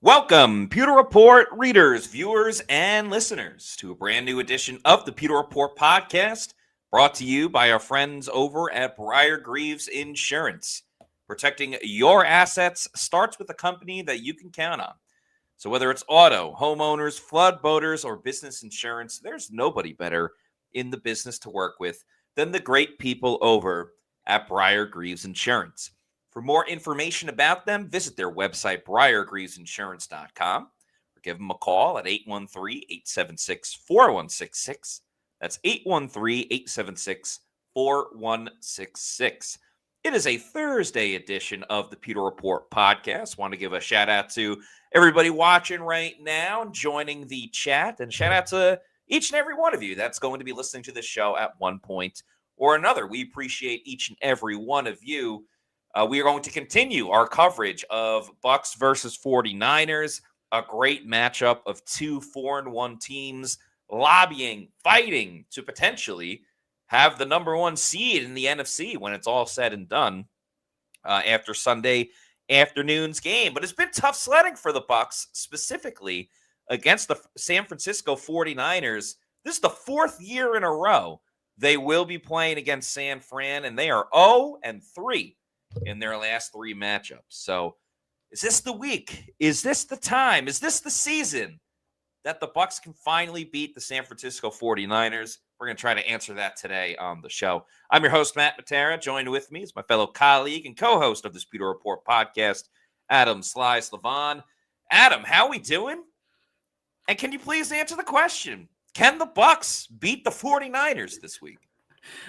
Welcome, Pewter Report readers, viewers, and listeners to a brand new edition of the Pewter Report podcast, brought to you by our friends over at Brier Grieves Insurance. Protecting your assets starts with a company that you can count on. So whether it's auto, homeowners, flood, boaters, or business insurance, there's nobody better in the business to work with than the great people over at Brier Grieves Insurance. For more information about them, visit their website, briergrievesinsurance.com, or give them a call at 813-876-4166. That's 813-876-4166. It is a Thursday edition of the Pewter Report podcast. Want to give a shout out to everybody watching right now, joining the chat, and shout out to each and every one of you that's going to be listening to this show at one point or another. We appreciate each and every one of you. We are going to continue our coverage of Bucs versus 49ers, a great matchup of two 4-1 teams lobbying, fighting to potentially have the number one seed in the NFC when it's all said and done after Sunday afternoon's game. But it's been tough sledding for the Bucs, specifically against the San Francisco 49ers. This is the fourth year in a row they will be playing against San Fran, and they are 0-3 in their last three matchups. So is this the week? Is this the time? Is this the season that the Bucs can finally beat the San Francisco 49ers? We're going to try to answer that today on the show. I'm your host, Matt Matera. Joined with me is my fellow colleague and co-host of this Pewter Report podcast, Adam Sly Slavon. Adam, how we doing? And can you please answer the question? Can the Bucs beat the 49ers this week?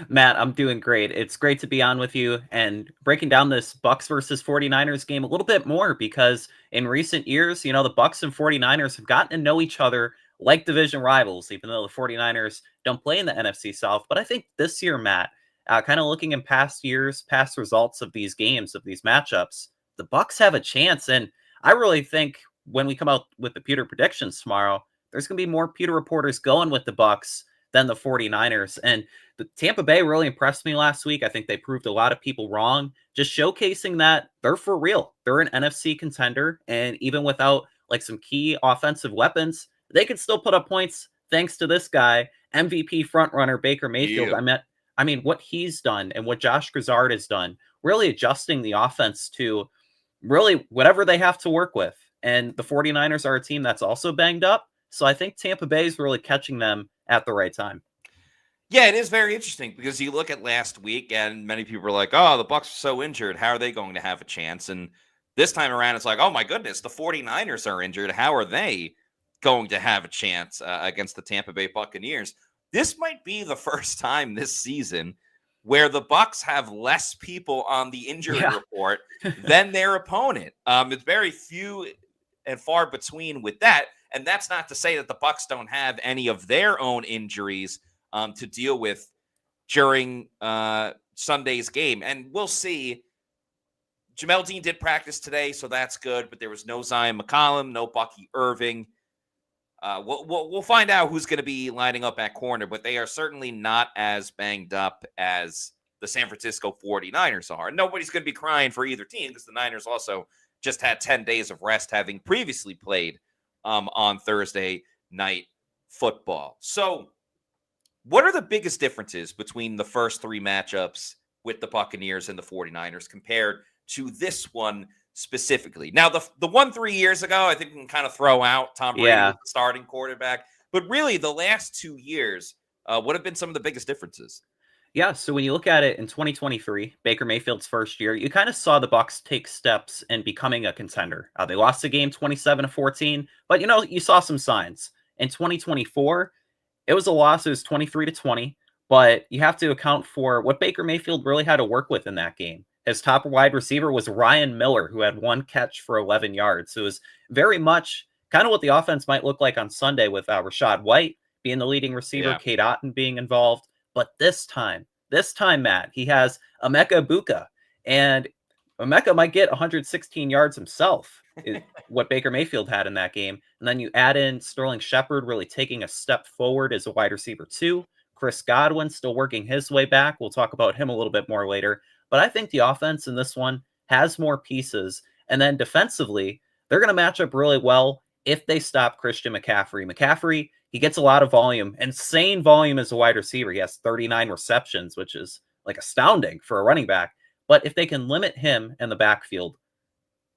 Matt, I'm doing great. It's great to be on with you and breaking down this Bucs versus 49ers game a little bit more, because in recent years, the Bucs and 49ers have gotten to know each other like division rivals, even though the 49ers don't play in the NFC South. But I think this year, Matt, kind of looking in past years, past results of these games, of these matchups, the Bucs have a chance. And I really think when we come out with the Pewter predictions tomorrow, there's going to be more Pewter reporters going with the Bucs than the 49ers. And the Tampa Bay really impressed me last week. I think they proved a lot of people wrong, just showcasing that they're for real. They're an NFC contender. And even without like some key offensive weapons, they could still put up points thanks to this guy, MVP frontrunner Baker Mayfield. Yeah. I mean, what he's done and what Josh Grizzard has done, really adjusting the offense to really whatever they have to work with. And the 49ers are a team that's also banged up. So I think Tampa Bay is really catching them at the right time. Yeah, it is very interesting because you look at last week and many people are like, oh, the Bucs are so injured. How are they going to have a chance? And this time around, it's like, oh, my goodness, the 49ers are injured. How are they going to have a chance against the Tampa Bay Buccaneers? This might be the first time this season where the Bucs have less people on the injury report than their opponent. It's very few and far between with that. And that's not to say that the Bucs don't have any of their own injuries to deal with during Sunday's game. And we'll see. Jamel Dean did practice today, so that's good. But there was no Zion McCollum, no Bucky Irving. We'll find out who's going to be lining up at corner, but they are certainly not as banged up as the San Francisco 49ers are. Nobody's going to be crying for either team because the Niners also just had 10 days of rest, having previously played on Thursday night football. So what are the biggest differences between the first three matchups with the Buccaneers and the 49ers compared to this one specifically? Now, the one 3 years ago, I think we can kind of throw out Tom Brady as the starting quarterback. But really, the last 2 years, what have been some of the biggest differences? Yeah, so when you look at it in 2023, Baker Mayfield's first year, you kind of saw the Bucs take steps in becoming a contender. They lost the game 27-14, but you saw some signs. In 2024, it was a loss. It was 23-20, but you have to account for what Baker Mayfield really had to work with in that game. His top wide receiver was Ryan Miller, who had one catch for 11 yards. So it was very much kind of what the offense might look like on Sunday with Rachaad White being the leading receiver, Cade Otton being involved. But this time, Matt, he has Emeka Egbuka, and Emeka might get 116 yards himself, is what Baker Mayfield had in that game. And then you add in Sterling Shepard really taking a step forward as a wide receiver too. Chris Godwin still working his way back. We'll talk about him a little bit more later. But I think the offense in this one has more pieces. And then defensively, they're going to match up really well if they stop Christian McCaffrey. McCaffrey, he gets a lot of volume, insane volume as a wide receiver. He has 39 receptions, which is like astounding for a running back. But if they can limit him in the backfield,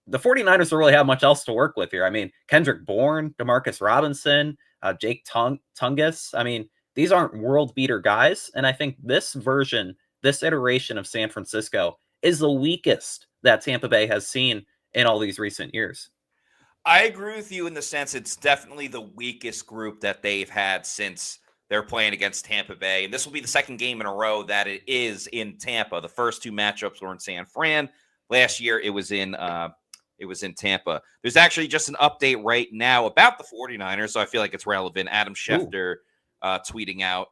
the 49ers don't really have much else to work with here. I mean, Kendrick Bourne, Demarcus Robinson, Jake Tungus. I mean, these aren't world beater guys. And I think this iteration of San Francisco is the weakest that Tampa Bay has seen in all these recent years. I agree with you in the sense it's definitely the weakest group that they've had since they're playing against Tampa Bay. And this will be the second game in a row that it is in Tampa. The first two matchups were in San Fran. Last year, it was in Tampa. There's actually just an update right now about the 49ers, so I feel like it's relevant. Adam Schefter tweeting out,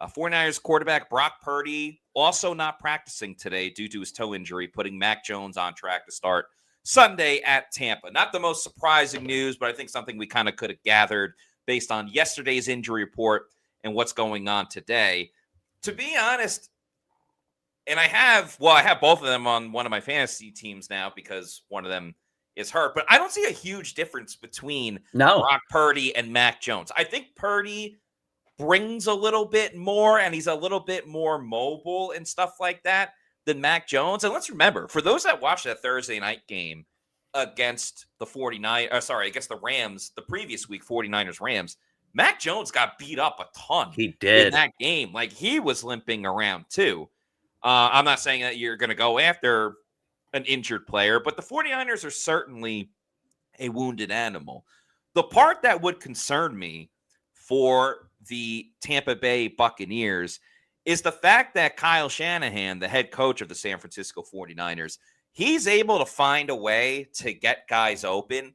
49ers quarterback Brock Purdy also not practicing today due to his toe injury, putting Mac Jones on track to start Sunday at Tampa. Not the most surprising news, but I think something we kind of could have gathered based on yesterday's injury report and what's going on today. To be honest, and I have both of them on one of my fantasy teams now because one of them is hurt, but I don't see a huge difference between Brock Purdy and Mac Jones. I think Purdy brings a little bit more and he's a little bit more mobile and stuff like that than Mac Jones. And let's remember, for those that watched that Thursday night game against the against the Rams, the previous week, 49ers Rams, Mac Jones got beat up a ton. He did. In that game. Like, he was limping around too. I'm not saying that you're going to go after an injured player, but the 49ers are certainly a wounded animal. The part that would concern me for the Tampa Bay Buccaneers is the fact that Kyle Shanahan, the head coach of the San Francisco 49ers, he's able to find a way to get guys open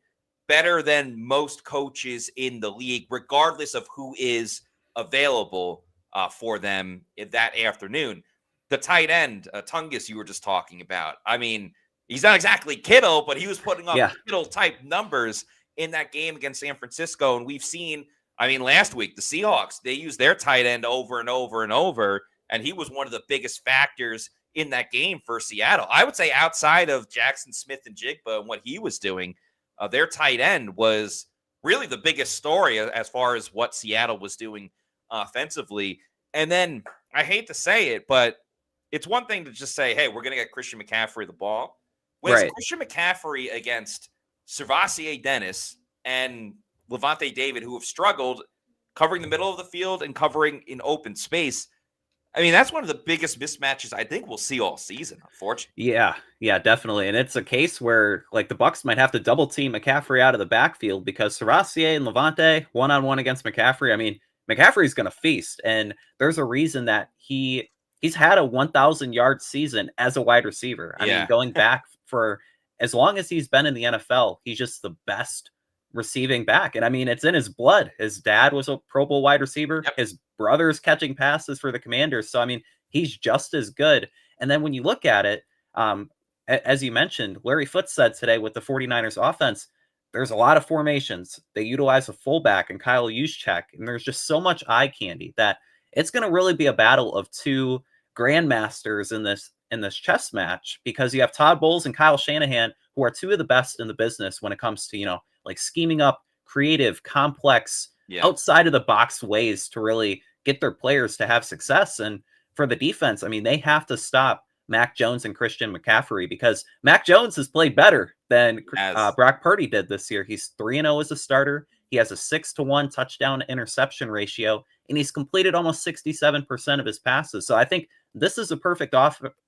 better than most coaches in the league, regardless of who is available for them that afternoon. The tight end, Tungus, you were just talking about. I mean, he's not exactly Kittle, but he was putting up Kittle-type numbers in that game against San Francisco. And we've seen, I mean, last week, the Seahawks, they used their tight end over and over and over, and he was one of the biggest factors in that game for Seattle. I would say outside of Jackson Smith and Jigba and what he was doing, their tight end was really the biggest story as far as what Seattle was doing offensively. And then, I hate to say it, but it's one thing to just say, hey, we're going to get Christian McCaffrey the ball. When it's Christian McCaffrey against Servassier Dennis and Levante David, who have struggled covering the middle of the field and covering in open space, I mean, that's one of the biggest mismatches I think we'll see all season, unfortunately. Yeah, definitely. And it's a case where, like, the Bucs might have to double team McCaffrey out of the backfield because Servassier and Levante, one-on-one against McCaffrey, I mean, McCaffrey's going to feast. And there's a reason that he's had a 1,000-yard season as a wide receiver. I mean, going back for as long as he's been in the NFL, he's just the best receiving back. And I mean, it's in his blood. His dad was a Pro Bowl wide receiver. Yep. His brother's catching passes for the Commanders. So, I mean, he's just as good. And then when you look at it, as you mentioned, Larry Foote said today with the 49ers offense, there's a lot of formations. They utilize a fullback and Kyle Juszczyk, and there's just so much eye candy that it's going to really be a battle of two grandmasters in this chess match, because you have Todd Bowles and Kyle Shanahan, who are two of the best in the business when it comes to, you know, like scheming up creative, complex, outside of the box ways to really get their players to have success. And for the defense, I mean, they have to stop Mac Jones and Christian McCaffrey, because Mac Jones has played better than Brock Purdy did this year. He's 3-0 as a starter. He has a 6-to-1 touchdown interception ratio, and he's completed almost 67% of his passes. So I think this is a perfect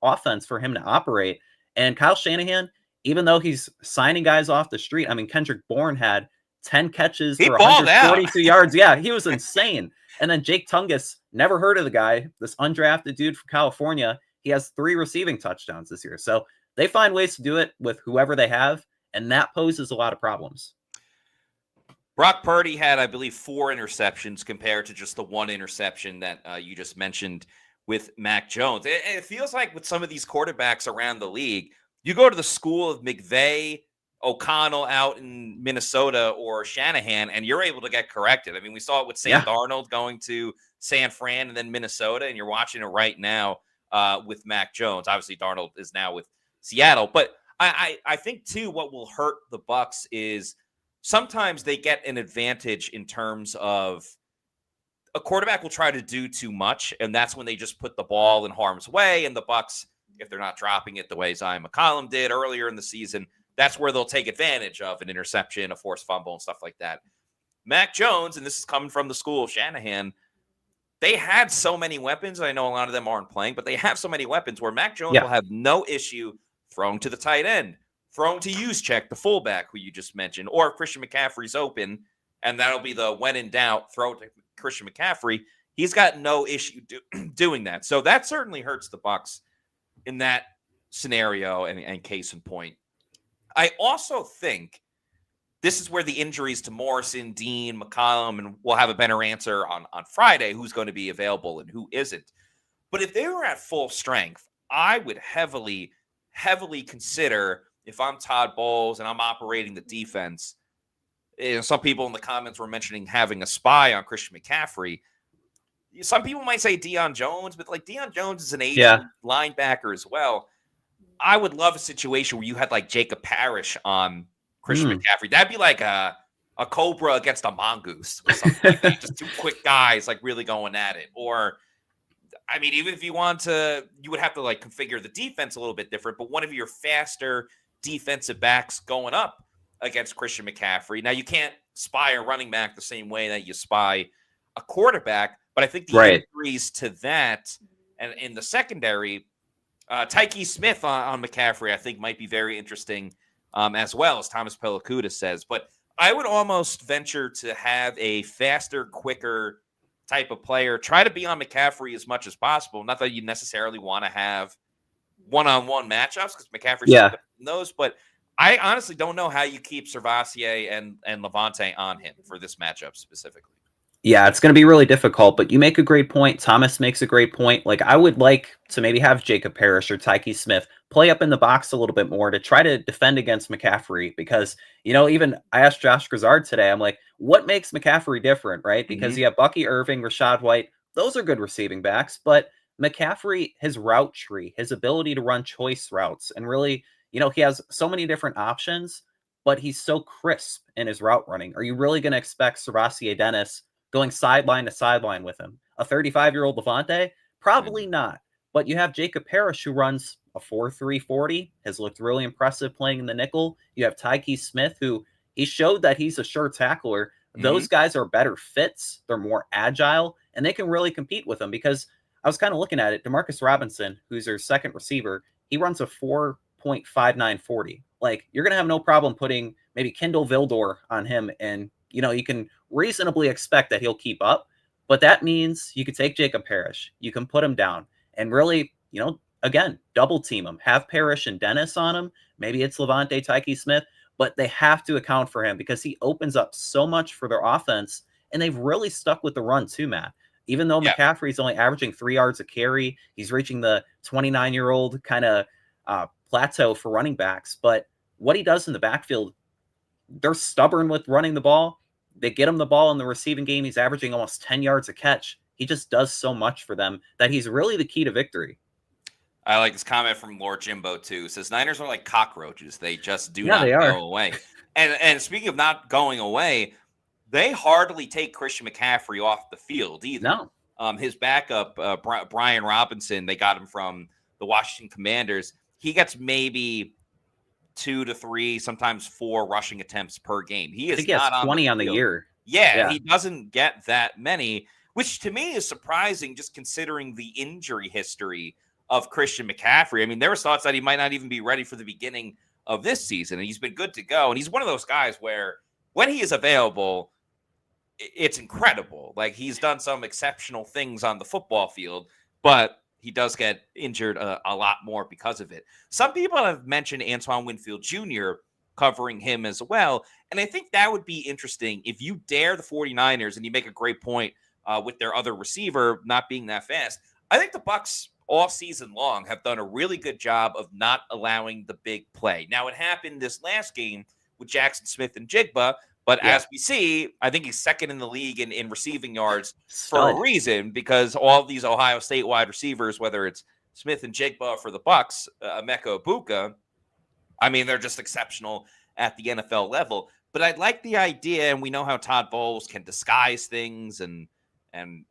offense for him to operate. And Kyle Shanahan, even though he's signing guys off the street, I mean, Kendrick Bourne had 10 catches for 142 yards. Yeah, he was insane. And then Jake Tungus, never heard of the guy, this undrafted dude from California. He has 3 receiving touchdowns this year. So they find ways to do it with whoever they have, and that poses a lot of problems. Brock Purdy had, I believe, 4 interceptions compared to just the 1 interception that you just mentioned with Mac Jones. It feels like with some of these quarterbacks around the league, you go to the school of McVay, O'Connell out in Minnesota, or Shanahan, and you're able to get corrected. I mean, we saw it with Sam Darnold going to San Fran and then Minnesota, and you're watching it right now with Mac Jones. Obviously, Darnold is now with Seattle. But I think too what will hurt the Bucs is sometimes they get an advantage in terms of a quarterback will try to do too much, and that's when they just put the ball in harm's way. And the Bucs, if they're not dropping it the way Zion McCollum did earlier in the season, that's where they'll take advantage of an interception, a forced fumble, and stuff like that. Mac Jones, and this is coming from the school of Shanahan, they had so many weapons. I know a lot of them aren't playing, but they have so many weapons where Mac Jones will have no issue throwing to the tight end, throwing to Juszczyk, the fullback who you just mentioned, or if Christian McCaffrey's open, and that'll be the when in doubt, throw to Christian McCaffrey. He's got no issue doing that. So that certainly hurts the Bucs in that scenario and case in point. I also think this is where the injuries to Morrison, Dean, McCollum, and we'll have a better answer on Friday who's going to be available and who isn't. But if they were at full strength, I would heavily consider, if I'm Todd Bowles and I'm operating the defense, some people in the comments were mentioning having a spy on Christian McCaffrey. Some people might say Deion Jones, but like Deion Jones is an aging linebacker as well. I would love a situation where you had like Jacob Parrish on Christian McCaffrey. That'd be like a cobra against a mongoose or something like that. Just two quick guys like really going at it. Or, I mean, even if you want to, you would have to like configure the defense a little bit different, but one of your faster defensive backs going up against Christian McCaffrey. Now, you can't spy a running back the same way that you spy a quarterback, but I think the injuries to that and in the secondary, Tyke Smith on McCaffrey, I think might be very interesting as well, as Thomas Pelicuda says. But I would almost venture to have a faster, quicker type of player. Try to be on McCaffrey as much as possible. Not that you necessarily want to have one-on-one matchups because McCaffrey's in those, but I honestly don't know how you keep Servassier and Levante on him for this matchup specifically. Yeah, it's going to be really difficult, but you make a great point. Thomas makes a great point. Like, I would like to maybe have Jacob Parrish or Tyke Smith play up in the box a little bit more to try to defend against McCaffrey because, even I asked Josh Grizzard today, I'm like, what makes McCaffrey different, right? Because you have Bucky Irving, Rachaad White. Those are good receiving backs, but McCaffrey, his route tree, his ability to run choice routes, and really, he has so many different options, but he's so crisp in his route running. Are you really going to expect Servassier Dennis going sideline to sideline with him? A 35-year-old Levante? Probably not. But you have Jacob Parrish, who runs a 4.3 40, has looked really impressive playing in the nickel. You have Tyke Smith, who he showed that he's a sure tackler. Those guys are better fits. They're more agile, and they can really compete with them because I was kind of looking at it. Demarcus Robinson, who's their second receiver, he runs a 4.59 40. Like, you're going to have no problem putting maybe Kindle Vildor on him, and you can reasonably expect that he'll keep up, but that means you could take Jacob Parrish, you can put him down and really, again, double team him, have Parrish and Dennis on him. Maybe it's Levante, Tyke Smith, but they have to account for him because he opens up so much for their offense, and they've really stuck with the run too, Matt. Even though McCaffrey's only averaging 3 yards a carry, he's reaching the 29-year-old kind of plateau for running backs, but what he does in the backfield, they're stubborn with running the ball. They get him the ball in the receiving game. He's averaging almost 10 yards a catch. He just does so much for them that he's really the key to victory. I like this comment from Lord Jimbo, too. It says, Niners are like cockroaches. They just do not go away. And speaking of not going away, they hardly take Christian McCaffrey off the field either. No. His backup, Brian Robinson, they got him from the Washington Commanders. He gets maybe 2 to 3, sometimes 4 rushing attempts per game. He is not on 20 on the year. Yeah, he doesn't get that many, which to me is surprising just considering the injury history of Christian McCaffrey. I mean, there was thoughts that he might not even be ready for the beginning of this season, and he's been good to go. And he's one of those guys where when he is available, it's incredible. Like, he's done some exceptional things on the football field, but he does get injured a lot more because of it. Some people have mentioned Antoine Winfield Jr. covering him as well. And I think that would be interesting if you dare the 49ers, and you make a great point with their other receiver not being that fast. I think the Bucs all season long have done a really good job of not allowing the big play. Now, it happened this last game with Jackson Smith and Jigba, but as we see, I think he's second in the league in receiving yards for a reason, because all of these Ohio State wide receivers, whether it's Smith and Jigba for the Bucs, Emeka Egbuka, I mean, they're just exceptional at the NFL level. But I like the idea, and we know how Todd Bowles can disguise things, and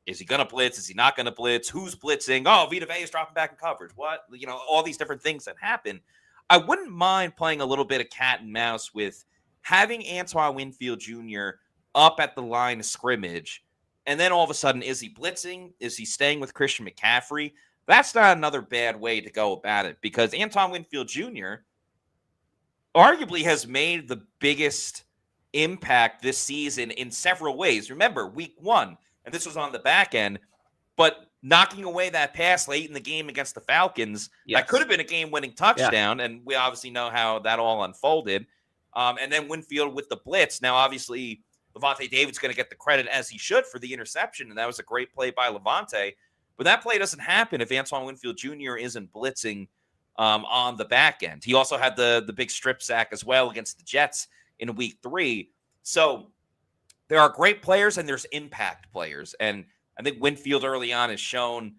is he going to blitz? Is he not going to blitz? Who's blitzing? Oh, Vita Vea is dropping back in coverage. What? All these different things that happen. I wouldn't mind playing a little bit of cat and mouse with having Antoine Winfield Jr. up at the line of scrimmage, and then all of a sudden, is he blitzing? Is he staying with Christian McCaffrey? That's not another bad way to go about it, because Antoine Winfield Jr. arguably has made the biggest impact this season in several ways. Remember, week 1, and this was on the back end, but knocking away that pass late in the game against the Falcons, that could have been a game-winning touchdown, and we obviously know how that all unfolded. And then Winfield with the blitz. Now, obviously, Levante David's going to get the credit, as he should, for the interception, and that was a great play by Levante. But that play doesn't happen if Antoine Winfield Jr. isn't blitzing on the back end. He also had the big strip sack as well against the Jets in week 3. So there are great players and there's impact players. And I think Winfield early on has shown,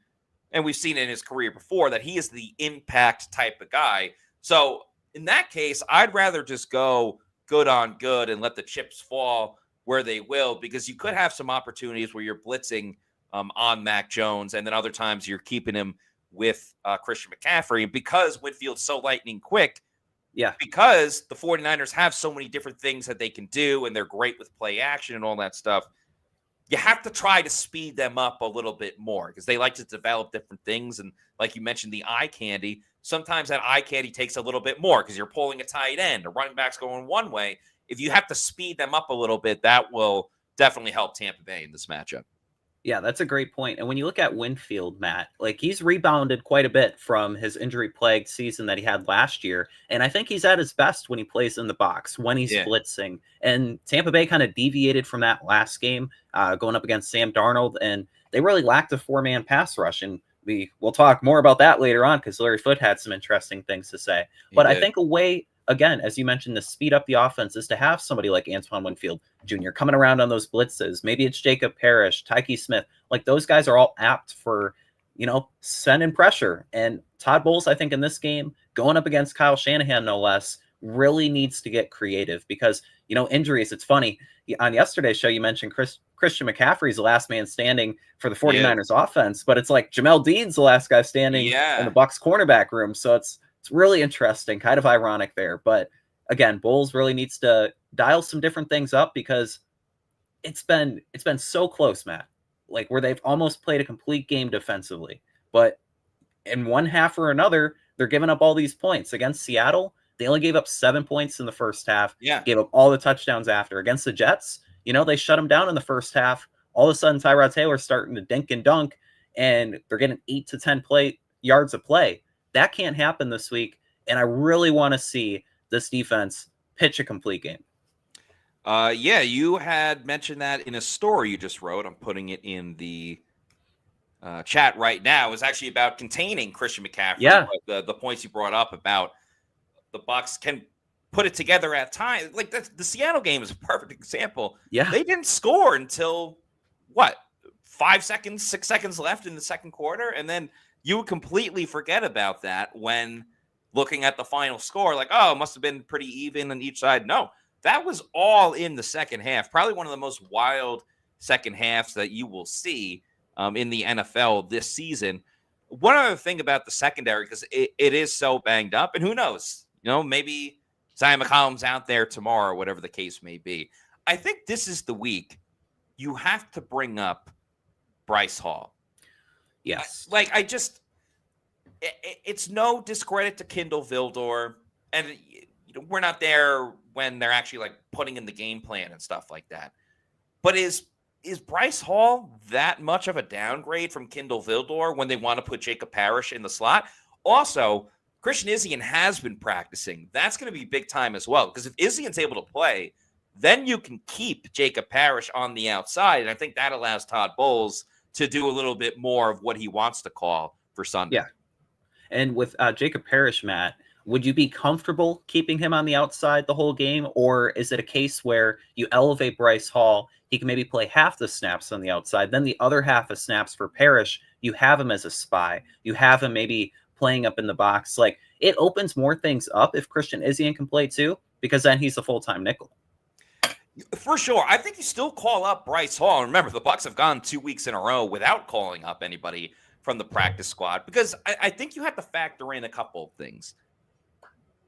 and we've seen it in his career before, that he is the impact type of guy. So in that case, I'd rather just go good on good and let the chips fall where they will, because you could have some opportunities where you're blitzing on Mac Jones, and then other times you're keeping him with Christian McCaffrey. And because Winfield's so lightning quick, because the 49ers have so many different things that they can do, and they're great with play action and all that stuff, you have to try to speed them up a little bit more, because they like to develop different things. And like you mentioned, the eye candy, sometimes that eye candy takes a little bit more because you're pulling a tight end, or running back's going one way. If you have to speed them up a little bit, that will definitely help Tampa Bay in this matchup. Yeah, that's a great point. And when you look at Winfield, Matt, like, he's rebounded quite a bit from his injury-plagued season that he had last year. And I think he's at his best when he plays in the box, when he's blitzing. And Tampa Bay kind of deviated from that last game, going up against Sam Darnold. And they really lacked a 4-man pass rush. And we'll talk more about that later on, because Larry Foote had some interesting things to say. But I think a way, again, as you mentioned, to speed up the offense is to have somebody like Antoine Winfield Jr. coming around on those blitzes. Maybe it's Jacob Parrish, Tyke Smith. Like, those guys are all apt for, sending pressure. And Todd Bowles, I think, in this game, going up against Kyle Shanahan, no less, really needs to get creative, because, injuries. It's funny. On yesterday's show, you mentioned Christian McCaffrey's the last man standing for the 49ers offense, but it's like Jamel Dean's the last guy standing in the Bucs cornerback room. So it's really interesting, kind of ironic there. But again, Bowles really needs to dial some different things up, because it's been so close, Matt, like, where they've almost played a complete game defensively, but in one half or another, they're giving up all these points. Against Seattle, they only gave up 7 points in the first half, gave up all the touchdowns after. Against the Jets, they shut them down in the first half. All of a sudden, Tyrod Taylor's starting to dink and dunk, and they're getting 8 to 10 yards of play. That can't happen this week, and I really want to see this defense pitch a complete game. You had mentioned that in a story you just wrote. I'm putting it in the chat right now. It was actually about containing Christian McCaffrey. Yeah. The points you brought up about the Bucs can put it together at times. Like, the Seattle game is a perfect example. Yeah. They didn't score until, 5 seconds, 6 seconds left in the second quarter, and then you would completely forget about that when looking at the final score. Like, oh, it must have been pretty even on each side. No, that was all in the second half. Probably one of the most wild second halves that you will see in the NFL this season. One other thing about the secondary, because it is so banged up, and who knows, maybe Zion McCollum's out there tomorrow, whatever the case may be. I think this is the week you have to bring up Bryce Hall. Yes. It's no discredit to Kindle Vildor, and we're not there when they're actually putting in the game plan and stuff like that. But is Bryce Hall that much of a downgrade from Kindle Vildor when they want to put Jacob Parrish in the slot? Also, Christian Izien has been practicing. That's going to be big time as well, because if Izien's able to play, then you can keep Jacob Parrish on the outside, and I think that allows Todd Bowles to do a little bit more of what he wants to call for Sunday. Yeah. And with Jacob Parrish, Matt, would you be comfortable keeping him on the outside the whole game? Or is it a case where you elevate Bryce Hall, he can maybe play half the snaps on the outside, then the other half of snaps for Parrish, you have him as a spy. You have him maybe playing up in the box. Like, it opens more things up if Christian Izien can play too, because then he's a full-time nickel. For sure. I think you still call up Bryce Hall. And remember, the Bucs have gone 2 weeks in a row without calling up anybody from the practice squad, because I think you have to factor in a couple of things.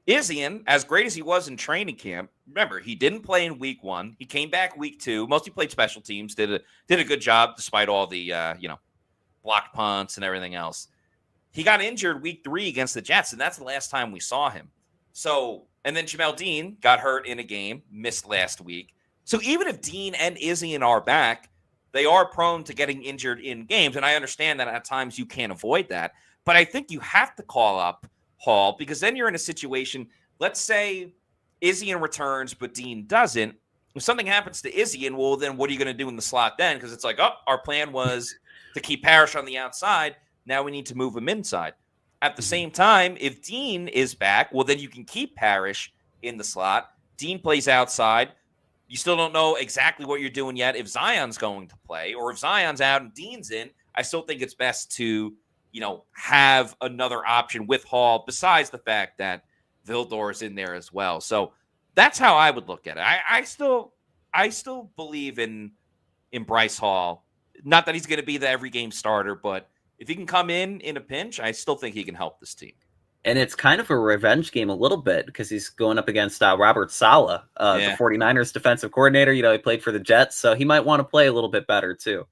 Izien, as great as he was in training camp, remember, he didn't play in week 1. He came back week 2. Mostly played special teams, did a good job despite all the blocked punts and everything else. He got injured week 3 against the Jets, and that's the last time we saw him. So, and then Jamel Dean got hurt in a game, missed last week. So even if Dean and Izien are back, they are prone to getting injured in games. And I understand that at times you can't avoid that. But I think you have to call up Hall, because then you're in a situation, let's say Izien returns, but Dean doesn't. If something happens to Izien, well, then what are you going to do in the slot then? Because it's like, oh, our plan was to keep Parrish on the outside. Now we need to move him inside. At the same time, if Dean is back, well, then you can keep Parrish in the slot. Dean plays outside. You still don't know exactly what you're doing yet if Zion's going to play, or if Zion's out and Dean's in. I still think it's best to, have another option with Hall, besides the fact that Vildor is in there as well. So that's how I would look at it. I still believe in Bryce Hall. Not that he's going to be the every game starter, but if he can come in a pinch, I still think he can help this team. And it's kind of a revenge game a little bit, because he's going up against Robert Saleh, the 49ers defensive coordinator. He played for the Jets, so he might want to play a little bit better too.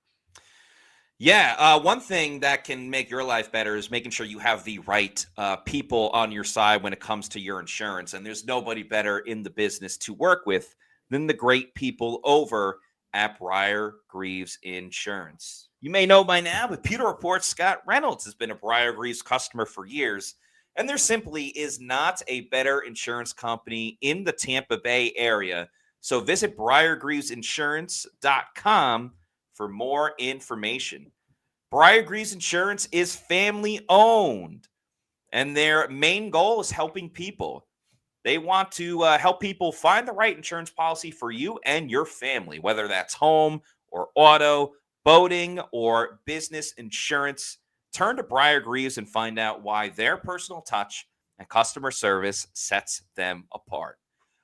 Yeah, one thing that can make your life better is making sure you have the right people on your side when it comes to your insurance. And there's nobody better in the business to work with than the great people over at Brier Grieves Insurance. You may know by now, but Pewter Report Scott Reynolds has been a Brier Grieves customer for years. And there simply is not a better insurance company in the Tampa Bay area. So visit BrierGrievesInsurance.com for more information. Brier Grieves Insurance is family owned, and their main goal is helping people. They want to help people find the right insurance policy for you and your family, whether that's home or auto, boating, or business insurance. Turn to Brier Grieves and find out why their personal touch and customer service sets them apart.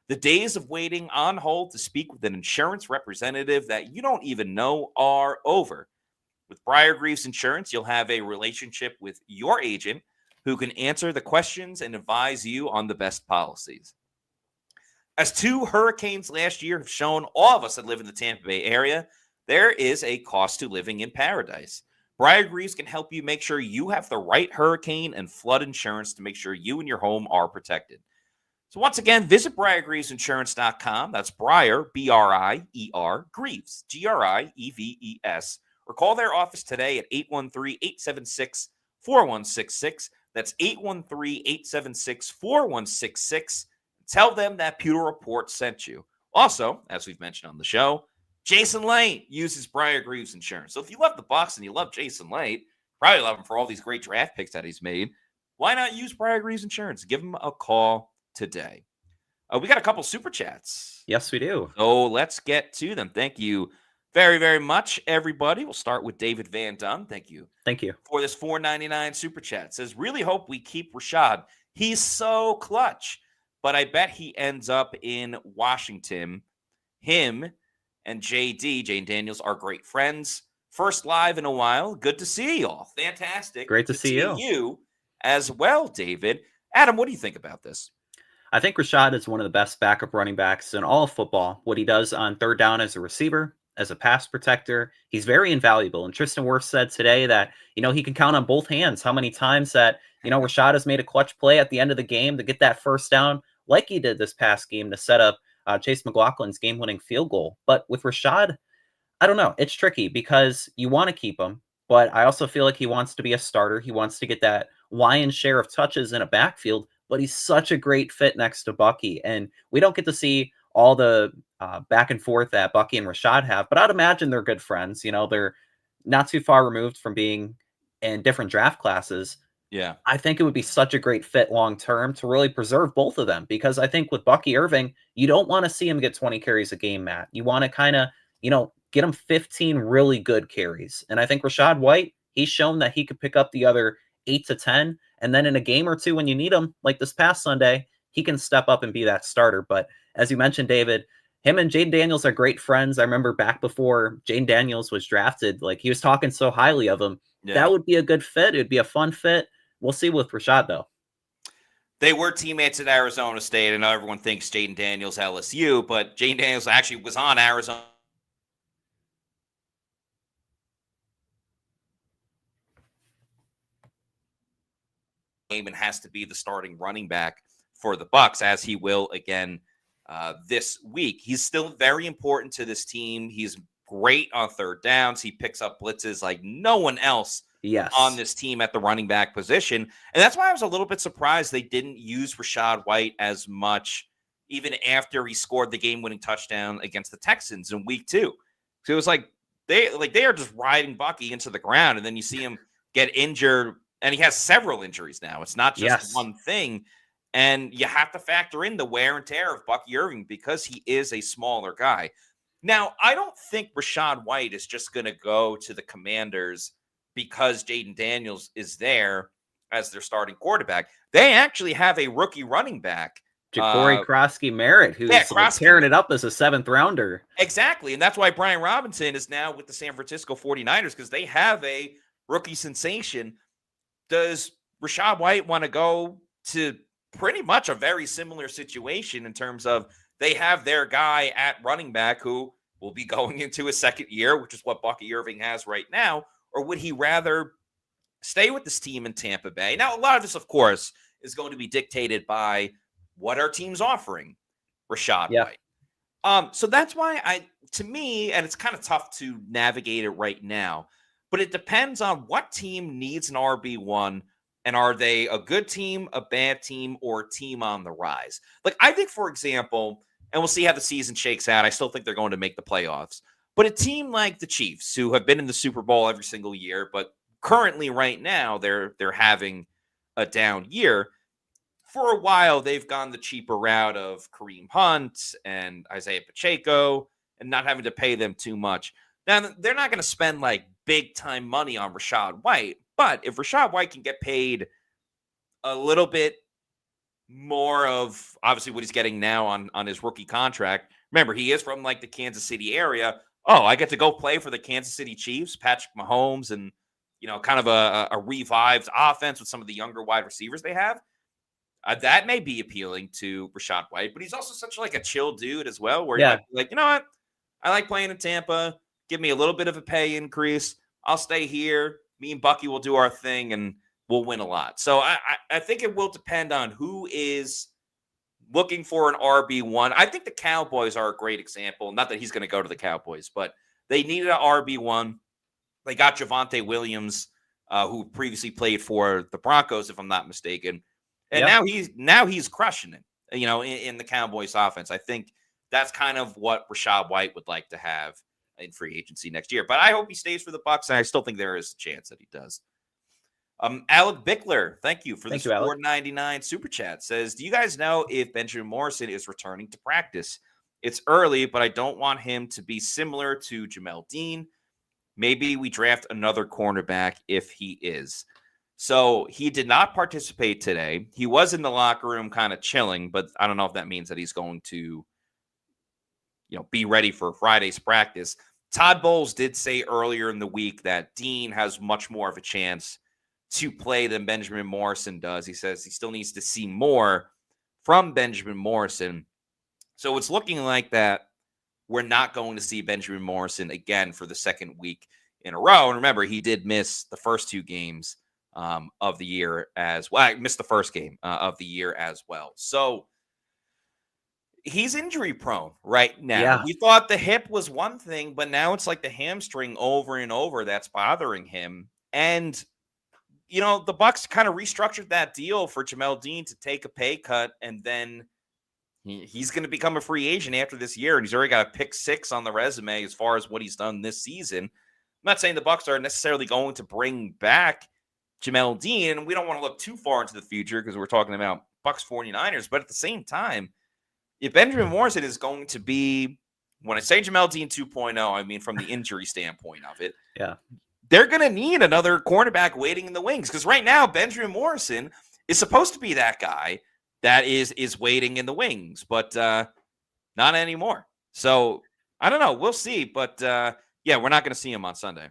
The days of waiting on hold to speak with an insurance representative that you don't even know are over. With Brier Grieves Insurance, you'll have a relationship with your agent who can answer the questions and advise you on the best policies. As 2 hurricanes last year have shown all of us that live in the Tampa Bay area, there is a cost to living in paradise. Brier Grieves can help you make sure you have the right hurricane and flood insurance to make sure you and your home are protected. So once again, visit BrierGrievesInsurance.com. That's Brier, B-R-I-E-R, Grieves, G-R-I-E-V-E-S. Or call their office today at 813-876-4166. That's 813-876-4166. Tell them that Pewter Report sent you. Also, as we've mentioned on the show, Jason Lane uses Brier Grieves Insurance. So if you love the Bucs and you love Jason Lane, probably love him for all these great draft picks that he's made, why not use Brier Grieves Insurance? Give him a call today. We got a couple super chats. Yes, we do. So let's get to them. Thank you very, very much, everybody. We'll start with David Van Dunn. Thank you. Thank you for this $4.99 super chat. It says, really hope we keep Rachaad. He's so clutch, but I bet he ends up in Washington. Him and JD, Jane Daniels, are great friends. First live in a while. Good to see you all. Fantastic. Great to see you as well, David. Adam, what do you think about this? I think Rachaad is one of the best backup running backs in all of football. What he does on third down as a receiver, as a pass protector, he's very invaluable. And Tristan Wirfs said today that, he can count on both hands how many times that, Rachaad has made a clutch play at the end of the game to get that first down, like he did this past game to set up Chase McLaughlin's game-winning field goal. But with Rachaad, I don't know. It's tricky because you want to keep him, but I also feel like he wants to be a starter. He wants to get that lion's share of touches in a backfield, but he's such a great fit next to Bucky. And we don't get to see all the back and forth that Bucky and Rachaad have, but I'd imagine they're good friends. They're not too far removed from being in different draft classes. Yeah. I think it would be such a great fit long-term to really preserve both of them, because I think with Bucky Irving, you don't want to see him get 20 carries a game, Matt. You want to kind of, get him 15 really good carries. And I think Rachaad White, he's shown that he could pick up the other 8 to 10 And then in a game or two when you need him, like this past Sunday, he can step up and be that starter. But as you mentioned, David, him and Jaden Daniels are great friends. I remember back before Jaden Daniels was drafted, like he was talking so highly of him. Yeah. That would be a good fit. It'd be a fun fit. We'll see with Rachaad, though. They were teammates at Arizona State. I know everyone thinks Jaden Daniels LSU, but Jaden Daniels actually was on Arizona. And has to be the starting running back for the Bucs, as he will again this week. He's still very important to this team. He's great on third downs. He picks up blitzes like no one else on this team at the running back position. And that's why I was a little bit surprised they didn't use Rachaad White as much, even after he scored the game-winning touchdown against the Texans in week 2. So it was like they are just riding Bucky into the ground, and then you see him get injured. And he has several injuries now. It's not just one thing. And you have to factor in the wear and tear of Bucky Irving because he is a smaller guy. Now, I don't think Rachaad White is just going to go to the Commanders because Jaden Daniels is there as their starting quarterback. They actually have a rookie running back. Ja'Cory Krosky-Merritt, who's tearing it up as a 7th rounder. Exactly. And that's why Brian Robinson is now with the San Francisco 49ers, because they have a rookie sensation. Does Rachaad White want to go to pretty much a very similar situation in terms of they have their guy at running back who will be going into his second year, which is what Bucky Irving has right now? Or would he rather stay with this team in Tampa Bay? Now, a lot of this, of course, is going to be dictated by what our team's offering Rachaad White. So that's why to me, and it's kind of tough to navigate it right now, but it depends on what team needs an RB1, and are they a good team, a bad team, or a team on the rise? Like, I think, for example, and we'll see how the season shakes out, I still think they're going to make the playoffs, but a team like the Chiefs, who have been in the Super Bowl every single year, but currently right now they're having a down year. For a while, they've gone the cheaper route of Kareem Hunt and Isaiah Pacheco and not having to pay them too much. Now, they're not going to spend like big-time money on Rachaad White, but if Rachaad White can get paid a little bit more of obviously what he's getting now on his rookie contract, remember, he is from like the Kansas City area. Oh, I get to go play for the Kansas City Chiefs, Patrick Mahomes, and, kind of a revived offense with some of the younger wide receivers they have. That may be appealing to Rachaad White, but he's also such like a chill dude as well, where you're like, you know what? I like playing in Tampa. Give me a little bit of a pay increase. I'll stay here. Me and Bucky will do our thing, and we'll win a lot. So I think it will depend on who is looking for an RB1. I think the Cowboys are a great example. Not that he's going to go to the Cowboys, but they needed an RB1. They got Javonte Williams, who previously played for the Broncos, if I'm not mistaken. And now he's crushing it, in the Cowboys offense. I think that's kind of what Rachaad White would like to have in free agency next year. But I hope he stays for the Bucs, and I still think there is a chance that he does. Alec Bickler, thank you for the $4.99 super chat. Says, do you guys know if Benjamin Morrison is returning to practice? It's early, but I don't want him to be similar to Jamel Dean. Maybe we draft another cornerback if he is. So he did not participate today. He was in the locker room kind of chilling, but I don't know if that means that he's going to, be ready for Friday's practice. Todd Bowles did say earlier in the week that Dean has much more of a chance to play than Benjamin Morrison does. He says he still needs to see more from Benjamin Morrison. So it's looking like that we're not going to see Benjamin Morrison again for the second week in a row. And remember, he did miss the first 2 games of the year as well. I missed the first game of the year as well. So he's injury prone right now. Yeah. We thought the hip was one thing, but now it's like the hamstring over and over that's bothering him. And, the Bucs kind of restructured that deal for Jamel Dean to take a pay cut, and then he's going to become a free agent after this year, and he's already got a pick 6 on the resume as far as what he's done this season. I'm not saying the Bucs are necessarily going to bring back Jamel Dean, and we don't want to look too far into the future because we're talking about Bucs 49ers, but at the same time, if Benjamin Morrison is going to be, when I say Jamel Dean 2.0, I mean from the injury standpoint of it. Yeah. they're going to need another cornerback waiting in the wings, because right now Benjamin Morrison is supposed to be that guy that is waiting in the wings, but not anymore. So I don't know. We'll see. But yeah, we're not going to see him on Sunday.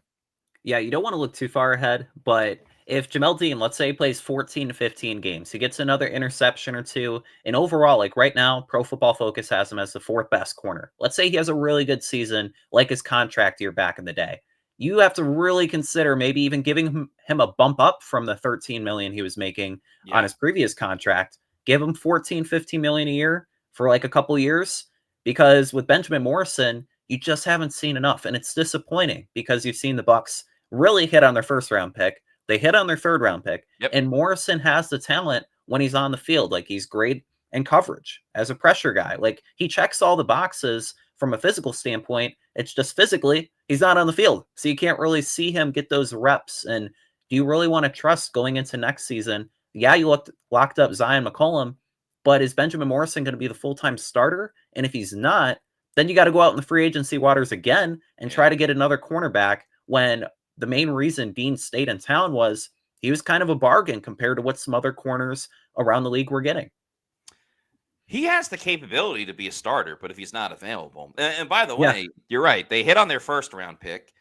Yeah, you don't want to look too far ahead, but if Jamel Dean, let's say, he plays 14 to 15 games, he gets another interception or two, and overall, like right now, Pro Football Focus has him as the 4th best corner. Let's say he has a really good season, like his contract year back in the day. You have to really consider maybe even giving him a bump up from the 13 million he was making on his previous contract. Give him 14, 15 million a year for like a couple years, because with Benjamin Morrison, you just haven't seen enough, and it's disappointing because you've seen the Bucs really hit on their 1st round pick. They hit on their 3rd round pick. Yep. And Morrison has the talent when he's on the field. Like, he's great in coverage as a pressure guy. Like, he checks all the boxes from a physical standpoint. It's just physically, he's not on the field. So you can't really see him get those reps. And do you really want to trust going into next season? Yeah, you locked up Zion McCollum, but is Benjamin Morrison going to be the full-time starter? And if he's not, then you got to go out in the free agency waters again and try to get another cornerback, when the main reason Dean stayed in town was he was kind of a bargain compared to what some other corners around the league were getting. He has the capability to be a starter, but if he's not available, and by the way, you're right. They hit on their 1st round pick.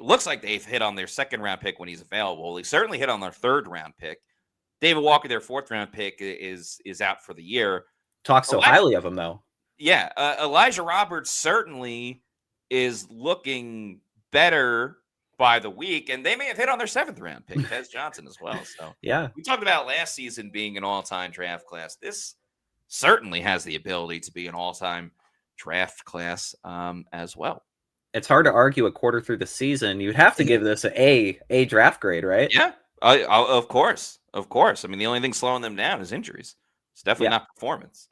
Looks like they've hit on their 2nd round pick when he's available. They certainly hit on their 3rd round pick. David Walker, their 4th round pick, is out for the year. Talk so highly of him, though. Yeah, Elijah Roberts certainly is looking better by the week, and they may have hit on their 7th round pick, Tez Johnson, as well. So yeah, we talked about last season being an all-time draft class. This certainly has the ability to be an all-time draft class as well. It's hard to argue a quarter through the season. You'd have to give this a draft grade, right? Yeah, of course. I mean, the only thing slowing them down is injuries. It's definitely not performance.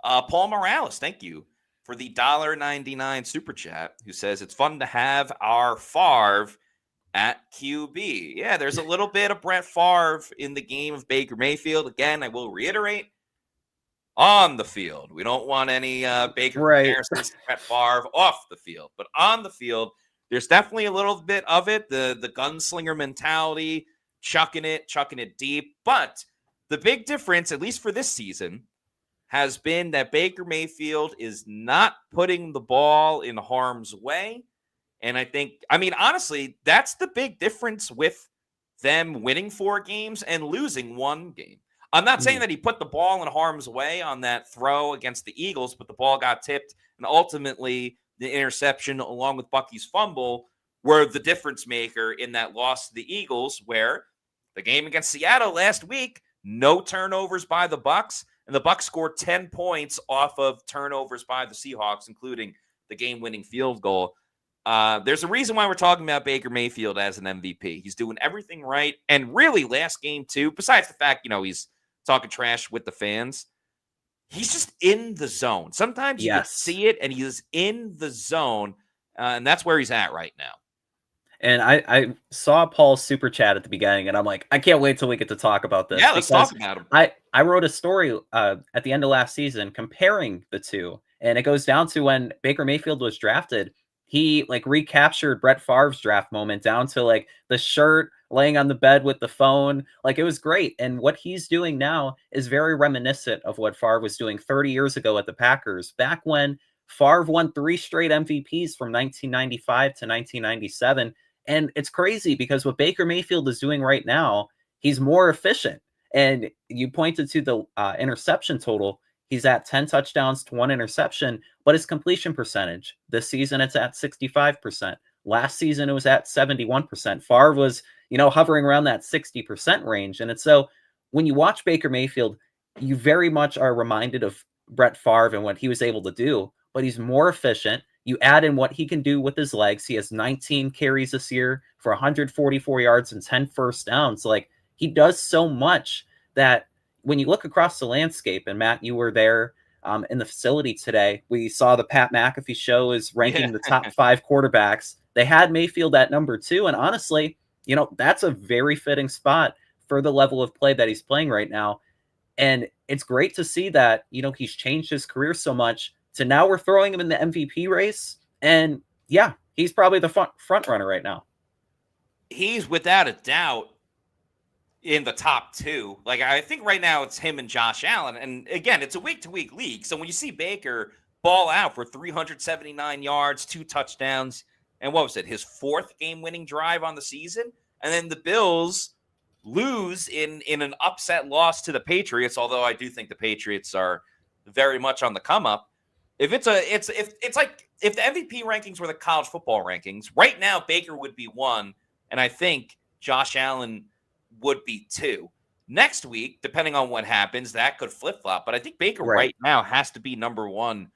Paul Morales, thank you for the $1.99 super chat, who says it's fun to have our Favre at QB. Yeah, there's a little bit of Brett Favre in the game of Baker Mayfield. Again, I will reiterate, on the field. We don't want any Baker comparisons to Brett Favre off the field. But on the field, there's definitely a little bit of it, the gunslinger mentality, chucking it deep. But the big difference, at least for this season, has been that Baker Mayfield is not putting the ball in harm's way. And honestly, that's the big difference with them winning 4 games and losing 1 game. I'm not saying that he put the ball in harm's way on that throw against the Eagles, but the ball got tipped, and ultimately the interception along with Bucky's fumble were the difference maker in that loss to the Eagles, where the game against Seattle last week, no turnovers by the Bucs. And the Bucs scored 10 points off of turnovers by the Seahawks, including the game-winning field goal. There's a reason why we're talking about Baker Mayfield as an MVP. He's doing everything right. And really, last game, too, besides the fact, he's talking trash with the fans, he's just in the zone. Sometimes you can see it, and he is in the zone, and that's where he's at right now. And I saw Paul's super chat at the beginning, and I'm like, I can't wait till we get to talk about this. Yeah, let's talk about him. I wrote a story at the end of last season comparing the two, and it goes down to when Baker Mayfield was drafted. He recaptured Brett Favre's draft moment down to the shirt, laying on the bed with the phone. It was great. And what he's doing now is very reminiscent of what Favre was doing 30 years ago at the Packers, back when Favre won 3 straight MVPs from 1995 to 1997. And it's crazy because what Baker Mayfield is doing right now, he's more efficient. And you pointed to the interception total. He's at 10 touchdowns to 1 interception, but his completion percentage this season, it's at 65%. Last season, it was at 71%. Favre was, hovering around that 60% range. And it's so when you watch Baker Mayfield, you very much are reminded of Brett Favre and what he was able to do, but he's more efficient. You add in what he can do with his legs. He has 19 carries this year for 144 yards and 10 first downs. He does so much that when you look across the landscape, and Matt, you were there in the facility today, we saw the Pat McAfee show is ranking the top 5 quarterbacks. They had Mayfield at number 2. And honestly, that's a very fitting spot for the level of play that he's playing right now. And it's great to see that, he's changed his career so much. So now we're throwing him in the MVP race. And yeah, he's probably the front runner right now. he's without a doubt in the top two. Like, I think right now it's him and Josh Allen. And again, it's a week-to-week league. So when you see Baker ball out for 379 yards, 2 touchdowns, and what was it, his 4th game-winning drive on the season? And then the Bills lose in an upset loss to the Patriots, although I do think the Patriots are very much on the come-up. If the MVP rankings were the college football rankings, right now Baker would be 1, and I think Josh Allen would be 2. Next week, depending on what happens, that could flip-flop. But I think Baker right now has to be number 1